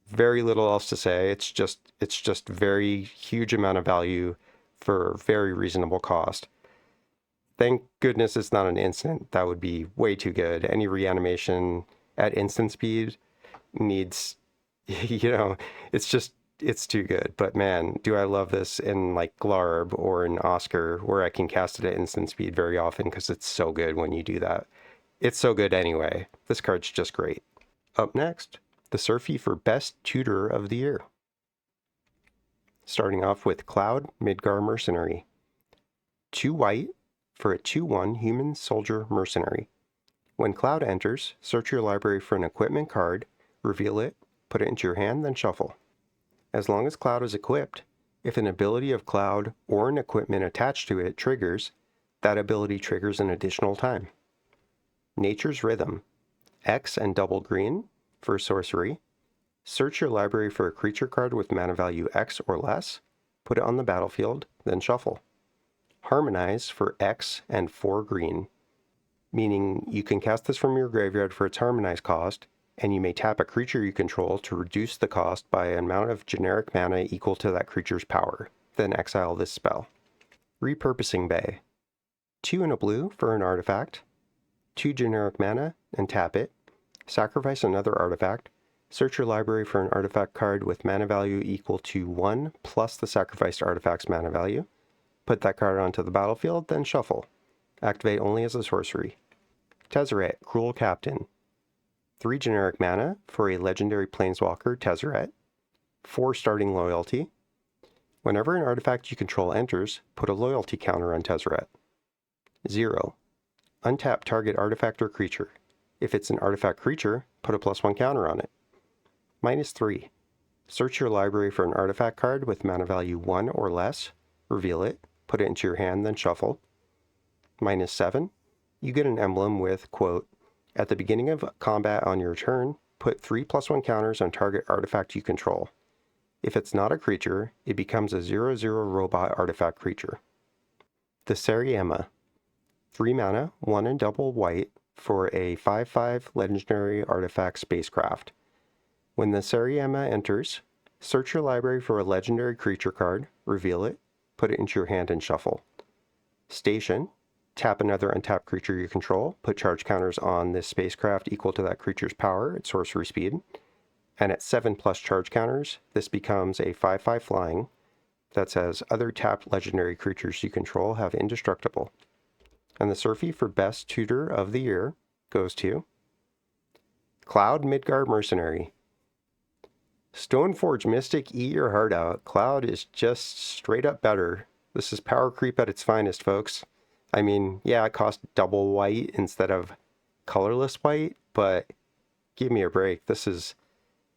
Very little else to say. It's just very huge amount of value for very reasonable cost. Thank goodness it's not an instant. That would be way too good. Any reanimation at instant speed needs, it's too good. But man, do I love this in like Glarb or in Oscar, where I can cast it at instant speed very often because it's so good when you do that. It's so good anyway. This card's just great. Up next, the SURFIE for Best Tutor of the Year. Starting off with Cloud Midgar Mercenary. 2 white for a 2/1 human soldier mercenary. When Cloud enters, search your library for an equipment card, reveal it, put it into your hand, then shuffle. As long as Cloud is equipped, if an ability of Cloud or an equipment attached to it triggers, that ability triggers an additional time. Nature's Rhythm. X and double green for sorcery. Search your library for a creature card with mana value X or less, put it on the battlefield, then shuffle. Harmonize for X and 4 green, meaning you can cast this from your graveyard for its Harmonize cost, and you may tap a creature you control to reduce the cost by an amount of generic mana equal to that creature's power, then exile this spell. Repurposing Bay. 2 and a blue for an artifact, 2 generic mana, and tap it. Sacrifice another artifact. Search your library for an artifact card with mana value equal to 1 plus the sacrificed artifact's mana value. Put that card onto the battlefield, then shuffle. Activate only as a sorcery. Tezzeret, Cruel Captain. 3 generic mana for a legendary planeswalker, Tezzeret. 4 starting loyalty. Whenever an artifact you control enters, put a loyalty counter on Tezzeret. 0. Untap target artifact or creature. If it's an artifact creature, put a +1 counter on it. -3. Search your library for an artifact card with mana value 1 or less, reveal it, put it into your hand, then shuffle. -7. You get an emblem with, quote, at the beginning of combat on your turn, put 3 +1 counters on target artifact you control. If it's not a creature, it becomes a 0/0 robot artifact creature. The Seriema. 3 mana, 1 and double white for a 5/5 legendary artifact spacecraft. When the Seriema enters, search your library for a legendary creature card, reveal it, put it into your hand and shuffle. Station. Tap another untapped creature you control, put charge counters on this spacecraft equal to that creature's power at sorcery speed, and at 7+ charge counters, this becomes a 5/5 flying that says other tapped legendary creatures you control have indestructible. And the SURFIE for Best Tutor of the Year goes to Cloud Midgar Mercenary. Stoneforge Mystic, eat your heart out. Cloud is just straight up better. This is power creep at its finest, folks. I mean, yeah, it cost double white instead of colorless white, but give me a break. This is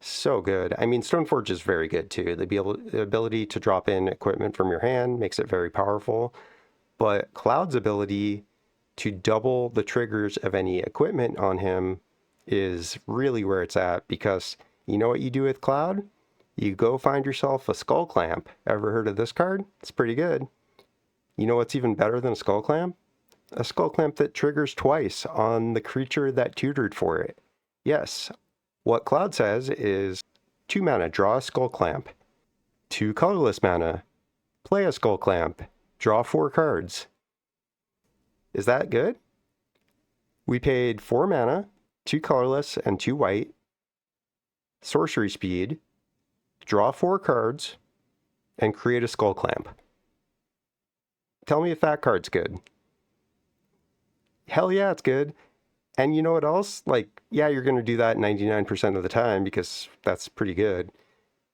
so good. I mean, Stoneforge is very good too. The ability to drop in equipment from your hand makes it very powerful, but Cloud's ability to double the triggers of any equipment on him is really where it's at, because you know what you do with Cloud? You go find yourself a Skull Clamp. Ever heard of this card? It's pretty good. You know what's even better than a Skull Clamp? A Skull Clamp that triggers twice on the creature that tutored for it. Yes, what Cloud says is 2 mana, draw a Skull Clamp. 2 colorless mana, play a Skull Clamp, draw 4 cards. Is that good? We paid 4 mana, 2 colorless, and 2 white sorcery speed, draw 4 cards, and create a skull clamp. Tell me if that card's good. Hell yeah, it's good. And you know what else? Like, yeah, you're going to do that 99% of the time because that's pretty good.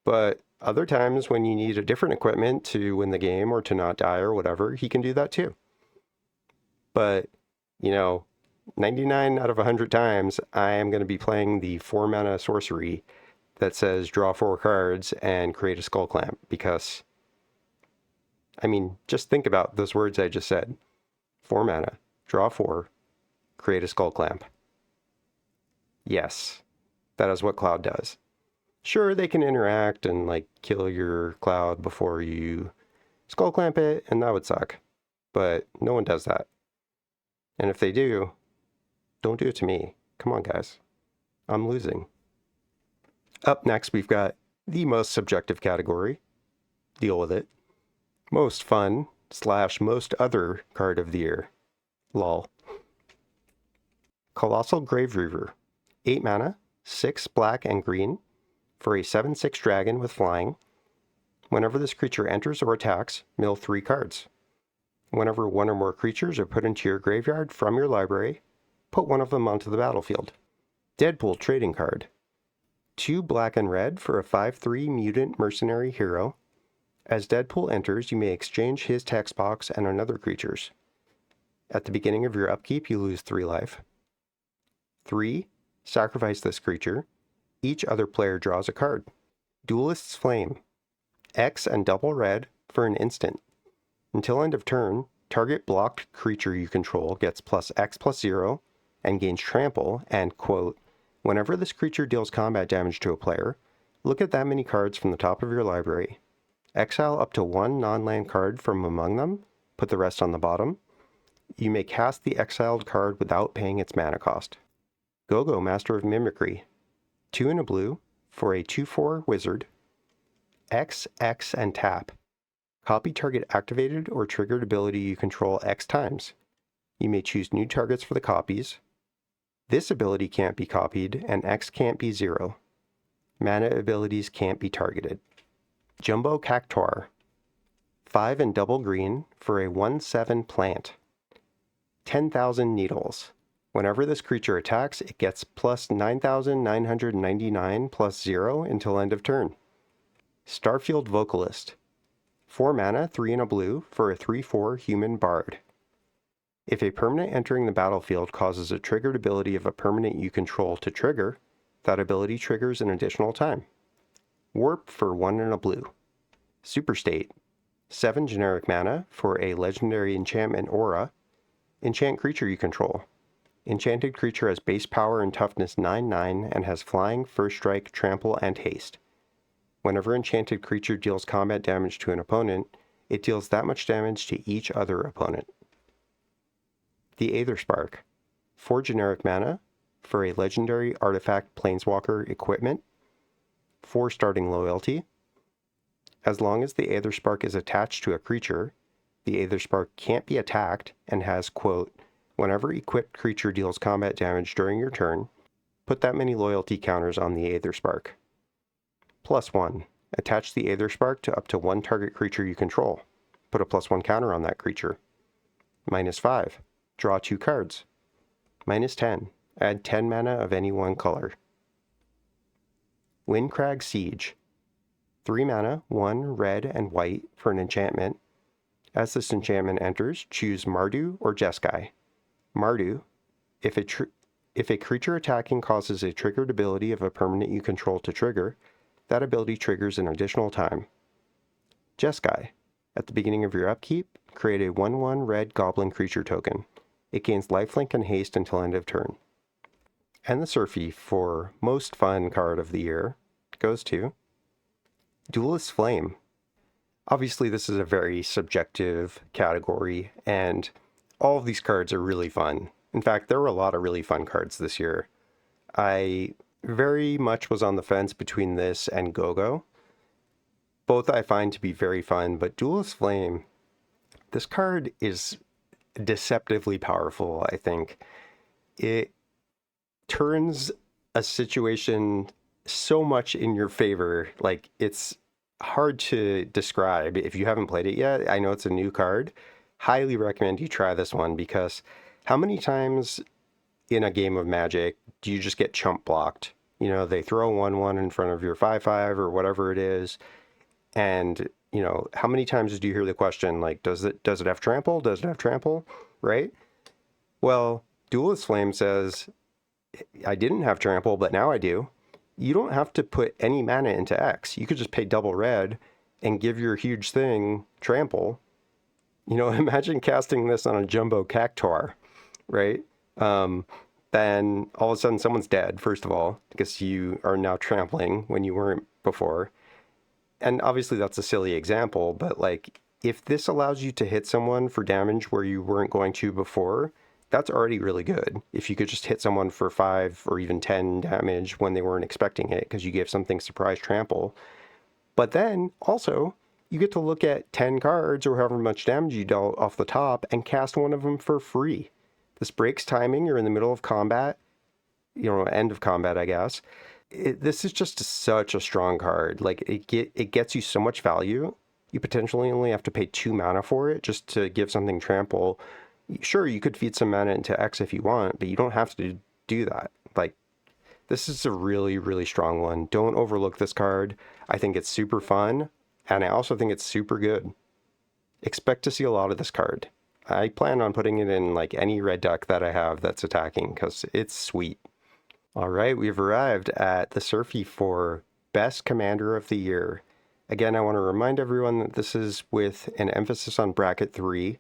But other times when you need a different equipment to win the game or to not die or whatever, he can do that too. But, 99 out of 100 times, I am going to be playing the 4 mana sorcery that says draw 4 cards and create a skull clamp because, just think about those words I just said. 4 mana, draw 4, create a skull clamp. Yes, that is what Cloud does. Sure, they can interact and kill your Cloud before you skull clamp it, and that would suck. But no one does that. And if they do, don't do it to me. Come on, guys. I'm losing. Up next, we've got the most subjective category. Deal with it. Most fun / most other card of the year. Lol. Colossal Grave Reaver. 8 mana, 6 black and green, for a 7/6 dragon with flying. Whenever this creature enters or attacks, mill 3 cards. Whenever one or more creatures are put into your graveyard from your library, put one of them onto the battlefield. Deadpool trading card. 2 black and red for a 5/3 mutant mercenary hero. As Deadpool enters, you may exchange his text box and another creature's. At the beginning of your upkeep, you lose 3 life. 3. Sacrifice this creature. Each other player draws a card. Duelist's Flame. X and double red for an instant. Until end of turn, target blocked creature you control gets +X+0 and gains trample, and, quote, whenever this creature deals combat damage to a player, look at that many cards from the top of your library. Exile up to 1 non-land card from among them, put the rest on the bottom. You may cast the exiled card without paying its mana cost. Go-Go Master of Mimicry. 2 and a blue for a 2/4 wizard. X, and tap. Copy target activated or triggered ability you control X times. You may choose new targets for the copies. This ability can't be copied, and X can't be 0. Mana abilities can't be targeted. Jumbo Cactuar. 5 and double green for a 1/7 plant. 10,000 needles. Whenever this creature attacks, it gets +9,999 +0 until end of turn. Starfield Vocalist. 4 mana, 3 and a blue for a 3/4 human bard. If a permanent entering the battlefield causes a triggered ability of a permanent you control to trigger, that ability triggers an additional time. Warp for 1 and a blue. Superstate. 7 generic mana for a legendary enchantment aura. Enchant creature you control. Enchanted creature has base power and toughness 9/9 and has flying, first strike, trample, and haste. Whenever enchanted creature deals combat damage to an opponent, it deals that much damage to each other opponent. The Aetherspark. 4 generic mana for a legendary artifact planeswalker equipment. 4 starting loyalty. As long as the Aetherspark is attached to a creature, the Aetherspark can't be attacked and has, quote, whenever equipped creature deals combat damage during your turn, put that many loyalty counters on the Aetherspark. +1. Attach the Aetherspark to up to 1 target creature you control. Put a +1 counter on that creature. -5. Draw 2 cards. -10. Add 10 mana of any one color. Windcrag Siege. 3 mana, 1 red and white for an enchantment. As this enchantment enters, choose Mardu or Jeskai. Mardu, if a creature attacking causes a triggered ability of a permanent you control to trigger, that ability triggers an additional time. Jeskai, at the beginning of your upkeep, create a 1/1 red goblin creature token. It gains lifelink and haste until end of turn. And the Surfie for most fun card of the year goes to Duelist's Flame. Obviously, this is a very subjective category, and all of these cards are really fun. In fact, there were a lot of really fun cards this year. I very much was on the fence between this and Go-Go. Both I find to be very fun, but Duelist's Flame, this card is deceptively powerful, I think. It turns a situation so much in your favor. Like, it's hard to describe if you haven't played it yet. I know it's a new card. Highly recommend you try this one, because how many times in a game of Magic do you just get chump blocked? You know, they throw 1/1 in front of your 5/5 or whatever it is. And, you know, how many times do you hear the question, like, does it have trample? Does it have trample? Right? Well, Duelist Flame says, I didn't have trample, but now I do. You don't have to put any mana into X. You could just pay double red and give your huge thing trample. You know, imagine casting this on a jumbo Cactuar, right? Then all of a sudden someone's dead, first of all, because you are now trampling when you weren't before. And obviously that's a silly example, but like, if this allows you to hit someone for damage where you weren't going to before, that's already really good. If you could just hit someone for 5 or even 10 damage when they weren't expecting it because you gave something surprise trample. But then also, you get to look at 10 cards or however much damage you dealt off the top and cast one of them for free. This breaks timing. You're in the middle of combat, you know, end of combat, I guess. This is just such a strong card. Like, it gets you so much value. You potentially only have to pay 2 mana for it just to give something trample. Sure, you could feed some mana into X if you want, but you don't have to do that. Like, this is a really, really strong one. Don't overlook this card. I think it's super fun, and I also think it's super good. Expect to see a lot of this card. I plan on putting it in like any red deck that I have that's attacking, because it's sweet. All right, we've arrived at the SURFIE for Best Commander of the Year. Again, I want to remind everyone that this is with an emphasis on bracket 3.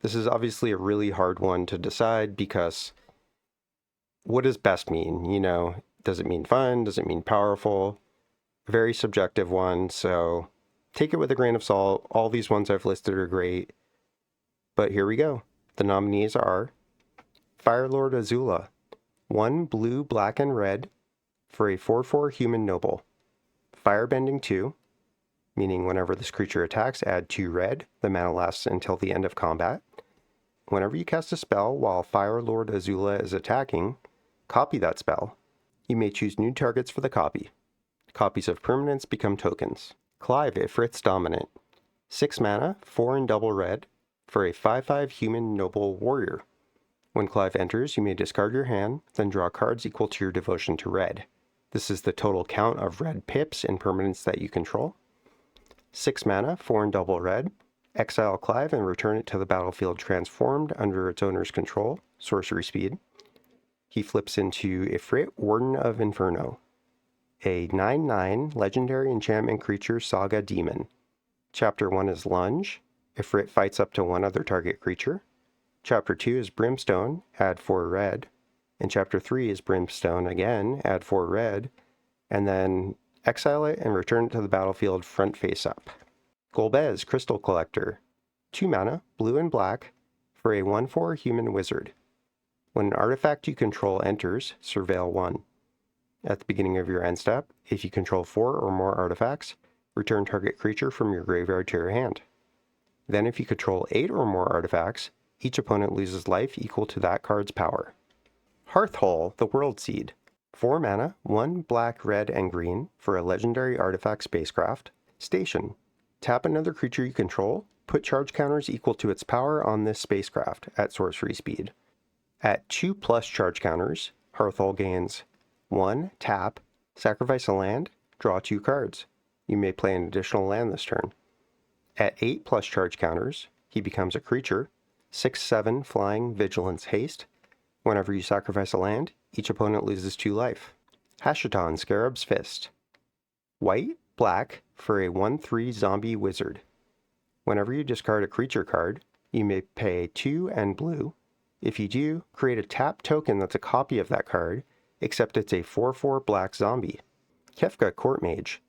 This is obviously a really hard one to decide, because what does best mean? You know, does it mean fun? Does it mean powerful? Very subjective one, so take it with a grain of salt. All these ones I've listed are great. But here we go. The nominees are Firelord Azula, 1 blue, black, and red for a 4/4 human noble. Firebending 2, meaning whenever this creature attacks, add 2 red. The mana lasts until the end of combat. Whenever you cast a spell while Firelord Azula is attacking, copy that spell. You may choose new targets for the copy. Copies of permanents become tokens. Clive Ifrit's Dominant, 6 mana, 4 and double red for a 5/5 human noble warrior. When Clive enters, you may discard your hand, then draw cards equal to your devotion to red. This is the total count of red pips and permanents that you control. 6 mana, 4 and double red. Exile Clive and return it to the battlefield transformed under its owner's control, sorcery speed. He flips into Ifrit, Warden of Inferno, a 9/9 legendary enchantment creature saga demon. Chapter 1 is Lunge. Ifrit fights up to 1 other target creature. Chapter 2 is Brimstone, add 4 red. And Chapter 3 is Brimstone again, add 4 red. And then exile it and return it to the battlefield front face up. Golbez, Crystal Collector, 2 mana, blue and black, for a 1/4 human wizard. When an artifact you control enters, surveil 1. At the beginning of your end step, if you control 4 or more artifacts, return target creature from your graveyard to your hand. Then if you control 8 or more artifacts, each opponent loses life equal to that card's power. Hearthhole, the World Seed, 4 mana, 1 black, red, and green for a legendary artifact spacecraft. Station, tap another creature you control, put charge counters equal to its power on this spacecraft at sorcery speed. At 2+ charge counters, Hearthhole gains 1, tap, sacrifice a land, draw 2 cards. You may play an additional land this turn. At 8+ charge counters, he becomes a creature, 6/7 flying, vigilance, haste. Whenever you sacrifice a land, each opponent loses 2 life. Hashaton, Scarab's Fist, white, black for a 1/3 zombie wizard. Whenever you discard a creature card, you may pay 2 and blue. If you do, create a tap token that's a copy of that card, except it's a 4/4 black zombie. Kefka, Court Mage,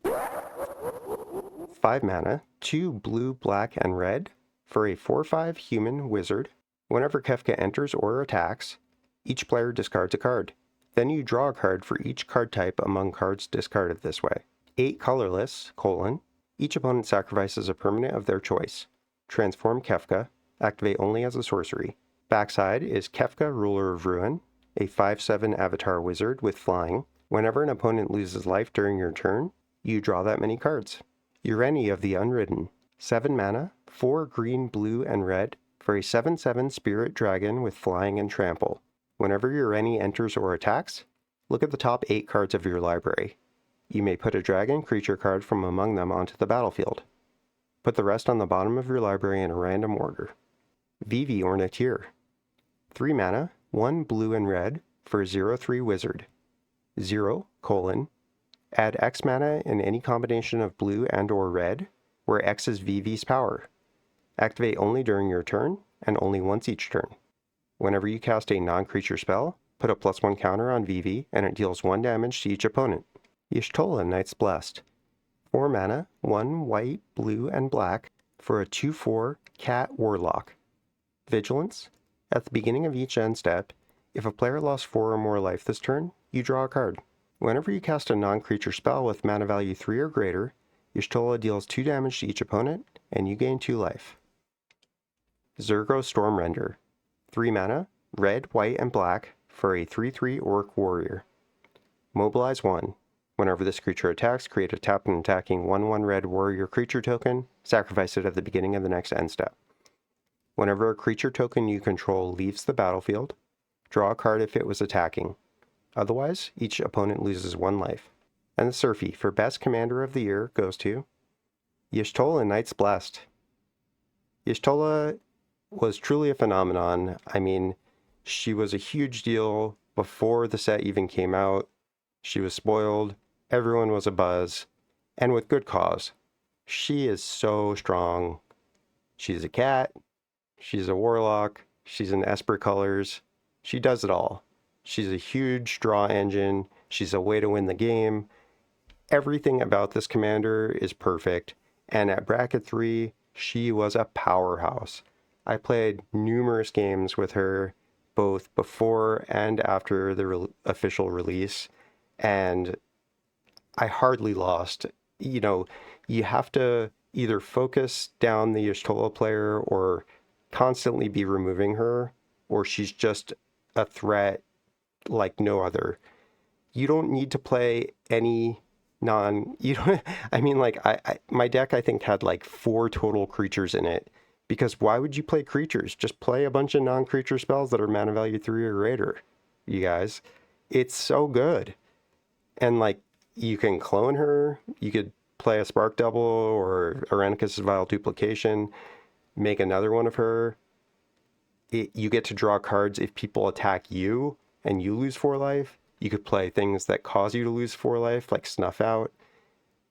5 mana, 2 blue, black, and red for a 4/5 human wizard. Whenever Kefka enters or attacks, each player discards a card. Then you draw a card for each card type among cards discarded this way. 8 colorless, each opponent sacrifices a permanent of their choice. Transform Kefka, activate only as a sorcery. Backside is Kefka, Ruler of Ruin, a 5/7 avatar wizard with flying. Whenever an opponent loses life during your turn, you draw that many cards. Ureni of the Unridden. 7 mana, 4 green, blue, and red for a 7/7 Spirit Dragon with Flying and Trample. Whenever Ureni enters or attacks, look at the top 8 cards of your library. You may put a dragon creature card from among them onto the battlefield. Put the rest on the bottom of your library in a random order. Vivi Ornithir. 3 mana, 1 blue and red for a 0/3 wizard. 0, add X mana in any combination of blue and or red, where X is Vivi's power. Activate only during your turn, and only once each turn. Whenever you cast a non-creature spell, put a +1 counter on Vivi, and it deals 1 damage to each opponent. Y'shtola, Knight's Blessed. 4 mana, 1 white, blue, and black for a 2/4 cat warlock. Vigilance. At the beginning of each end step, if a player lost 4 or more life this turn, you draw a card. Whenever you cast a non-creature spell with mana value 3 or greater, Y'shtola deals 2 damage to each opponent, and you gain 2 life. Zergo Stormrender. 3 mana, red, white, and black for a 3/3 Orc Warrior. Mobilize 1. Whenever this creature attacks, create a tap and attacking 1/1 red warrior creature token, sacrifice it at the beginning of the next end step. Whenever a creature token you control leaves the battlefield, draw a card if it was attacking. Otherwise, each opponent loses 1 life. And the Surfie for Best Commander of the Year goes to Y'shtola, Knight's Blessed. Y'shtola was truly a phenomenon. I mean, she was a huge deal before the set even came out. She was spoiled. Everyone was abuzz. And with good cause. She is so strong. She's a cat. She's a warlock. She's in Esper colors. She does it all. She's a huge draw engine. She's a way to win the game. Everything about this commander is perfect. And at bracket 3, she was a powerhouse. I played numerous games with her, both before and after the official release, and I hardly lost. You know, you have to either focus down the Y'shtola player or constantly be removing her, or she's just a threat like no other. You don't need to play any you don't, I mean, like, my deck, I think, had like 4 total creatures in it, because why would you play creatures? Just play a bunch of non-creature spells that are mana value 3 or greater, you guys. It's so good. And, like, you can clone her, you could play a Spark Double or Arenicus' Vile Duplication, make another one of her. You get to draw cards if people attack you and you lose 4 life. You could play things that cause you to lose 4 life, like Snuff Out.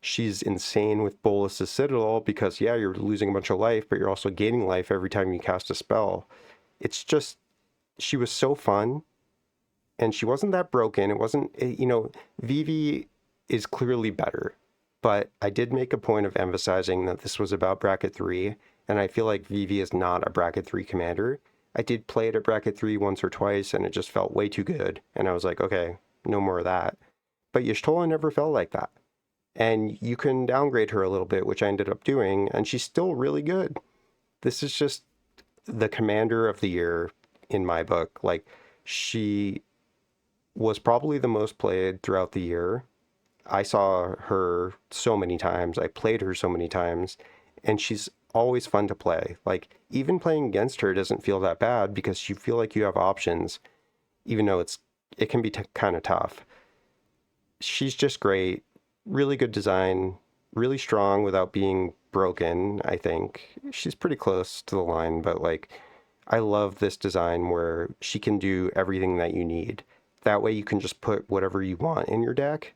She's insane with Bolas's Citadel because, yeah, you're losing a bunch of life, but you're also gaining life every time you cast a spell. It's just, she was so fun, and she wasn't that broken. It wasn't, you know, Vivi is clearly better, but I did make a point of emphasizing that this was about bracket 3, and I feel like Vivi is not a bracket 3 commander. I did play it at bracket 3 once or twice, and it just felt way too good. And I was like, okay, no more of that. But Y'shtola never felt like that. And you can downgrade her a little bit, which I ended up doing, and she's still really good. This is just the commander of the year in my book. Like, she was probably the most played throughout the year. I saw her so many times. I played her so many times, and she's always fun to play. Like, even playing against her doesn't feel that bad because you feel like you have options, even though it can be kind of tough. She's just great. Really good design, really strong without being broken, I think. She's pretty close to the line, but, like, I love this design where she can do everything that you need. That way you can just put whatever you want in your deck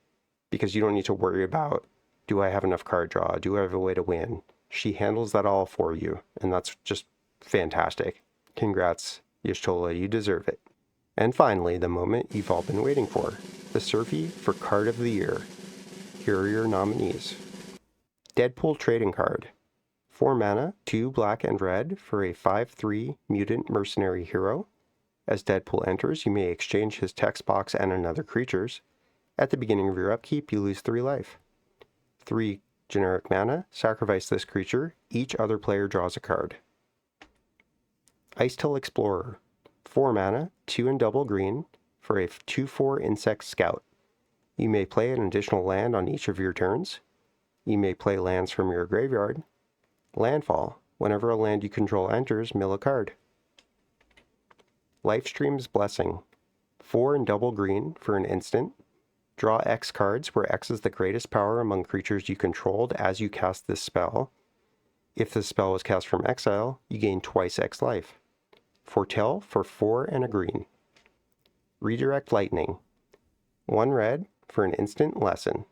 because you don't need to worry about, do I have enough card draw? Do I have a way to win? She handles that all for you, and that's just fantastic. Congrats, Y'shtola, you deserve it. And finally, the moment you've all been waiting for, the Surfie for Card of the Year. Here are your nominees. Deadpool Trading Card. 4 mana, 2 black and red for a 5/3 mutant mercenary hero. As Deadpool enters, you may exchange his text box and another creature's. At the beginning of your upkeep, you lose 3 life. 3 generic mana, sacrifice this creature. Each other player draws a card. Icetail Explorer. 4 mana, 2 and double green for a 2/4 insect scout. You may play an additional land on each of your turns. You may play lands from your graveyard. Landfall. Whenever a land you control enters, mill a card. Lifestream's Blessing. 4 and double green for an instant. Draw X cards, where X is the greatest power among creatures you controlled as you cast this spell. If the spell was cast from exile, you gain twice X life. Foretell for 4 and a green. Redirect Lightning. 1 red for an instant lesson.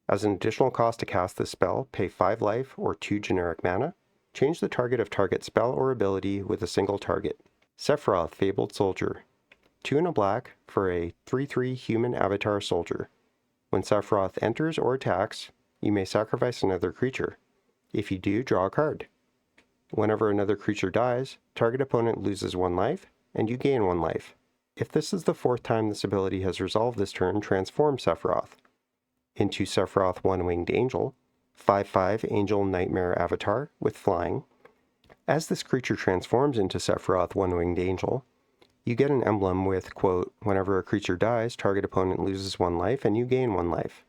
As an additional cost to cast this spell, pay 5 life or 2 generic mana. Change the target of target spell or ability with a single target. Sephiroth, Fabled Soldier. 2 and a black for a 3/3 human avatar soldier. When Sephiroth enters or attacks, you may sacrifice another creature. If you do, draw a card. Whenever another creature dies, target opponent loses 1 life, and you gain 1 life. If this is the 4th time this ability has resolved this turn, transform Sephiroth into Sephiroth One-Winged Angel, 5/5 Angel Nightmare Avatar with flying. As this creature transforms into Sephiroth One-Winged Angel, you get an emblem with, quote, whenever a creature dies, target opponent loses 1 life and you gain 1 life.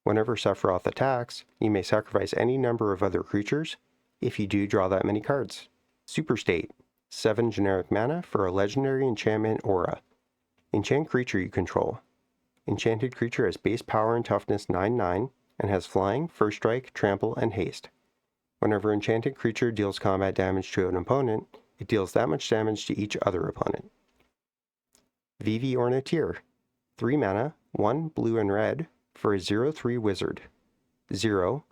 Whenever Sephiroth attacks, you may sacrifice any number of other creatures. If you do, draw that many cards. Super State. 7 generic mana for a legendary enchantment aura. Enchant creature you control. Enchanted creature has base power and toughness 9/9 and has flying, first strike, trample, and haste. Whenever enchanted creature deals combat damage to an opponent, it deals that much damage to each other opponent. Vivi Ornithir. 3 mana, 1 blue and red for a 0/3 wizard. 0,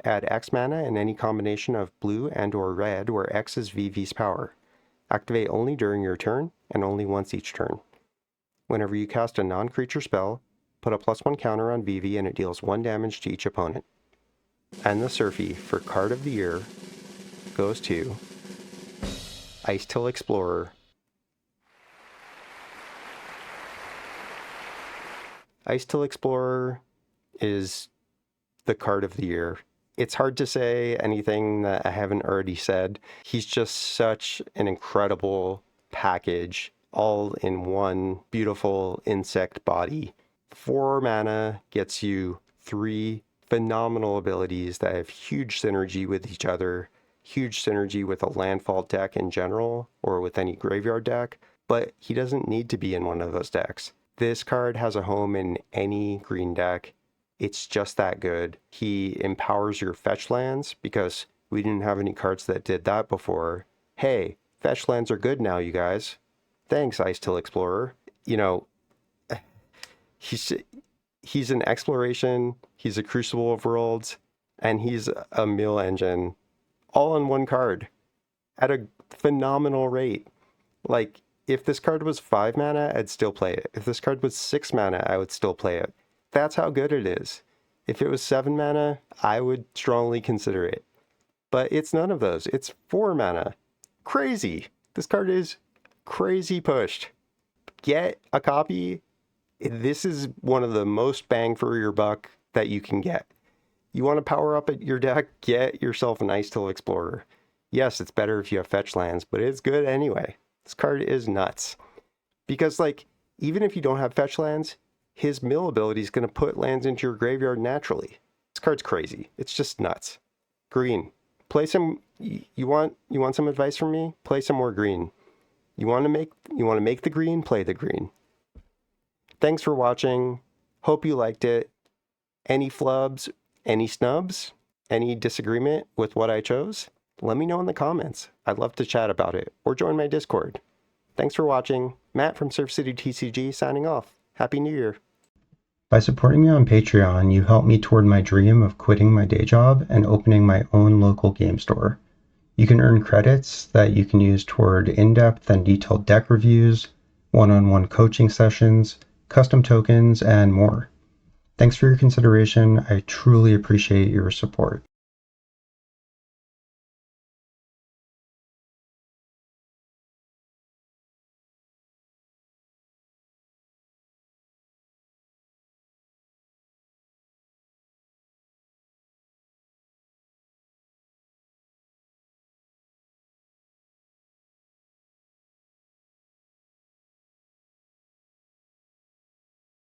add X mana in any combination of blue and or red where X is Vivi's power. Activate only during your turn and only once each turn. Whenever you cast a non-creature spell, put a +1 counter on Vivi and it deals 1 damage to each opponent. And the Surfie for Card of the Year goes to Ice-Till Explorer. Ice-Till Explorer is the card of the year. It's hard to say anything that I haven't already said. He's just such an incredible package, all in one beautiful insect body. 4 mana gets you 3 phenomenal abilities that have huge synergy with each other, huge synergy with a landfall deck in general, or with any graveyard deck, but he doesn't need to be in one of those decks. This card has a home in any green deck. It's just that good. He empowers your fetch lands because we didn't have any cards that did that before. Hey, fetch lands are good now, you guys. Thanks, Ice-Till Explorer. You know, he's an exploration, he's a Crucible of Worlds, and he's a mill engine, all in one card at a phenomenal rate. Like, if this card was 5 mana, I'd still play it. If this card was 6 mana, I would still play it. That's how good it is. If it was 7 mana, I would strongly consider it. But it's none of those. It's 4 mana. Crazy. This card is crazy pushed. Get a copy. This is one of the most bang for your buck that you can get. You want to power up at your deck? Get yourself an Ice-Till Explorer. Yes, it's better if you have fetch lands, but it's good anyway. This card is nuts. Because, like, even if you don't have fetch lands, his mill ability is going to put lands into your graveyard naturally. This card's crazy. It's just nuts. Green. Play some... You want some advice from me? Play some more green. You want to make the green? Play the green. Thanks for watching. Hope you liked it. Any flubs? Any snubs? Any disagreement with what I chose? Let me know in the comments. I'd love to chat about it, or join my Discord. Thanks for watching. Matt from Surf City TCG signing off. Happy New Year. By supporting me on Patreon, you help me toward my dream of quitting my day job and opening my own local game store. You can earn credits that you can use toward in-depth and detailed deck reviews, one-on-one coaching sessions, custom tokens, and more. Thanks for your consideration. I truly appreciate your support.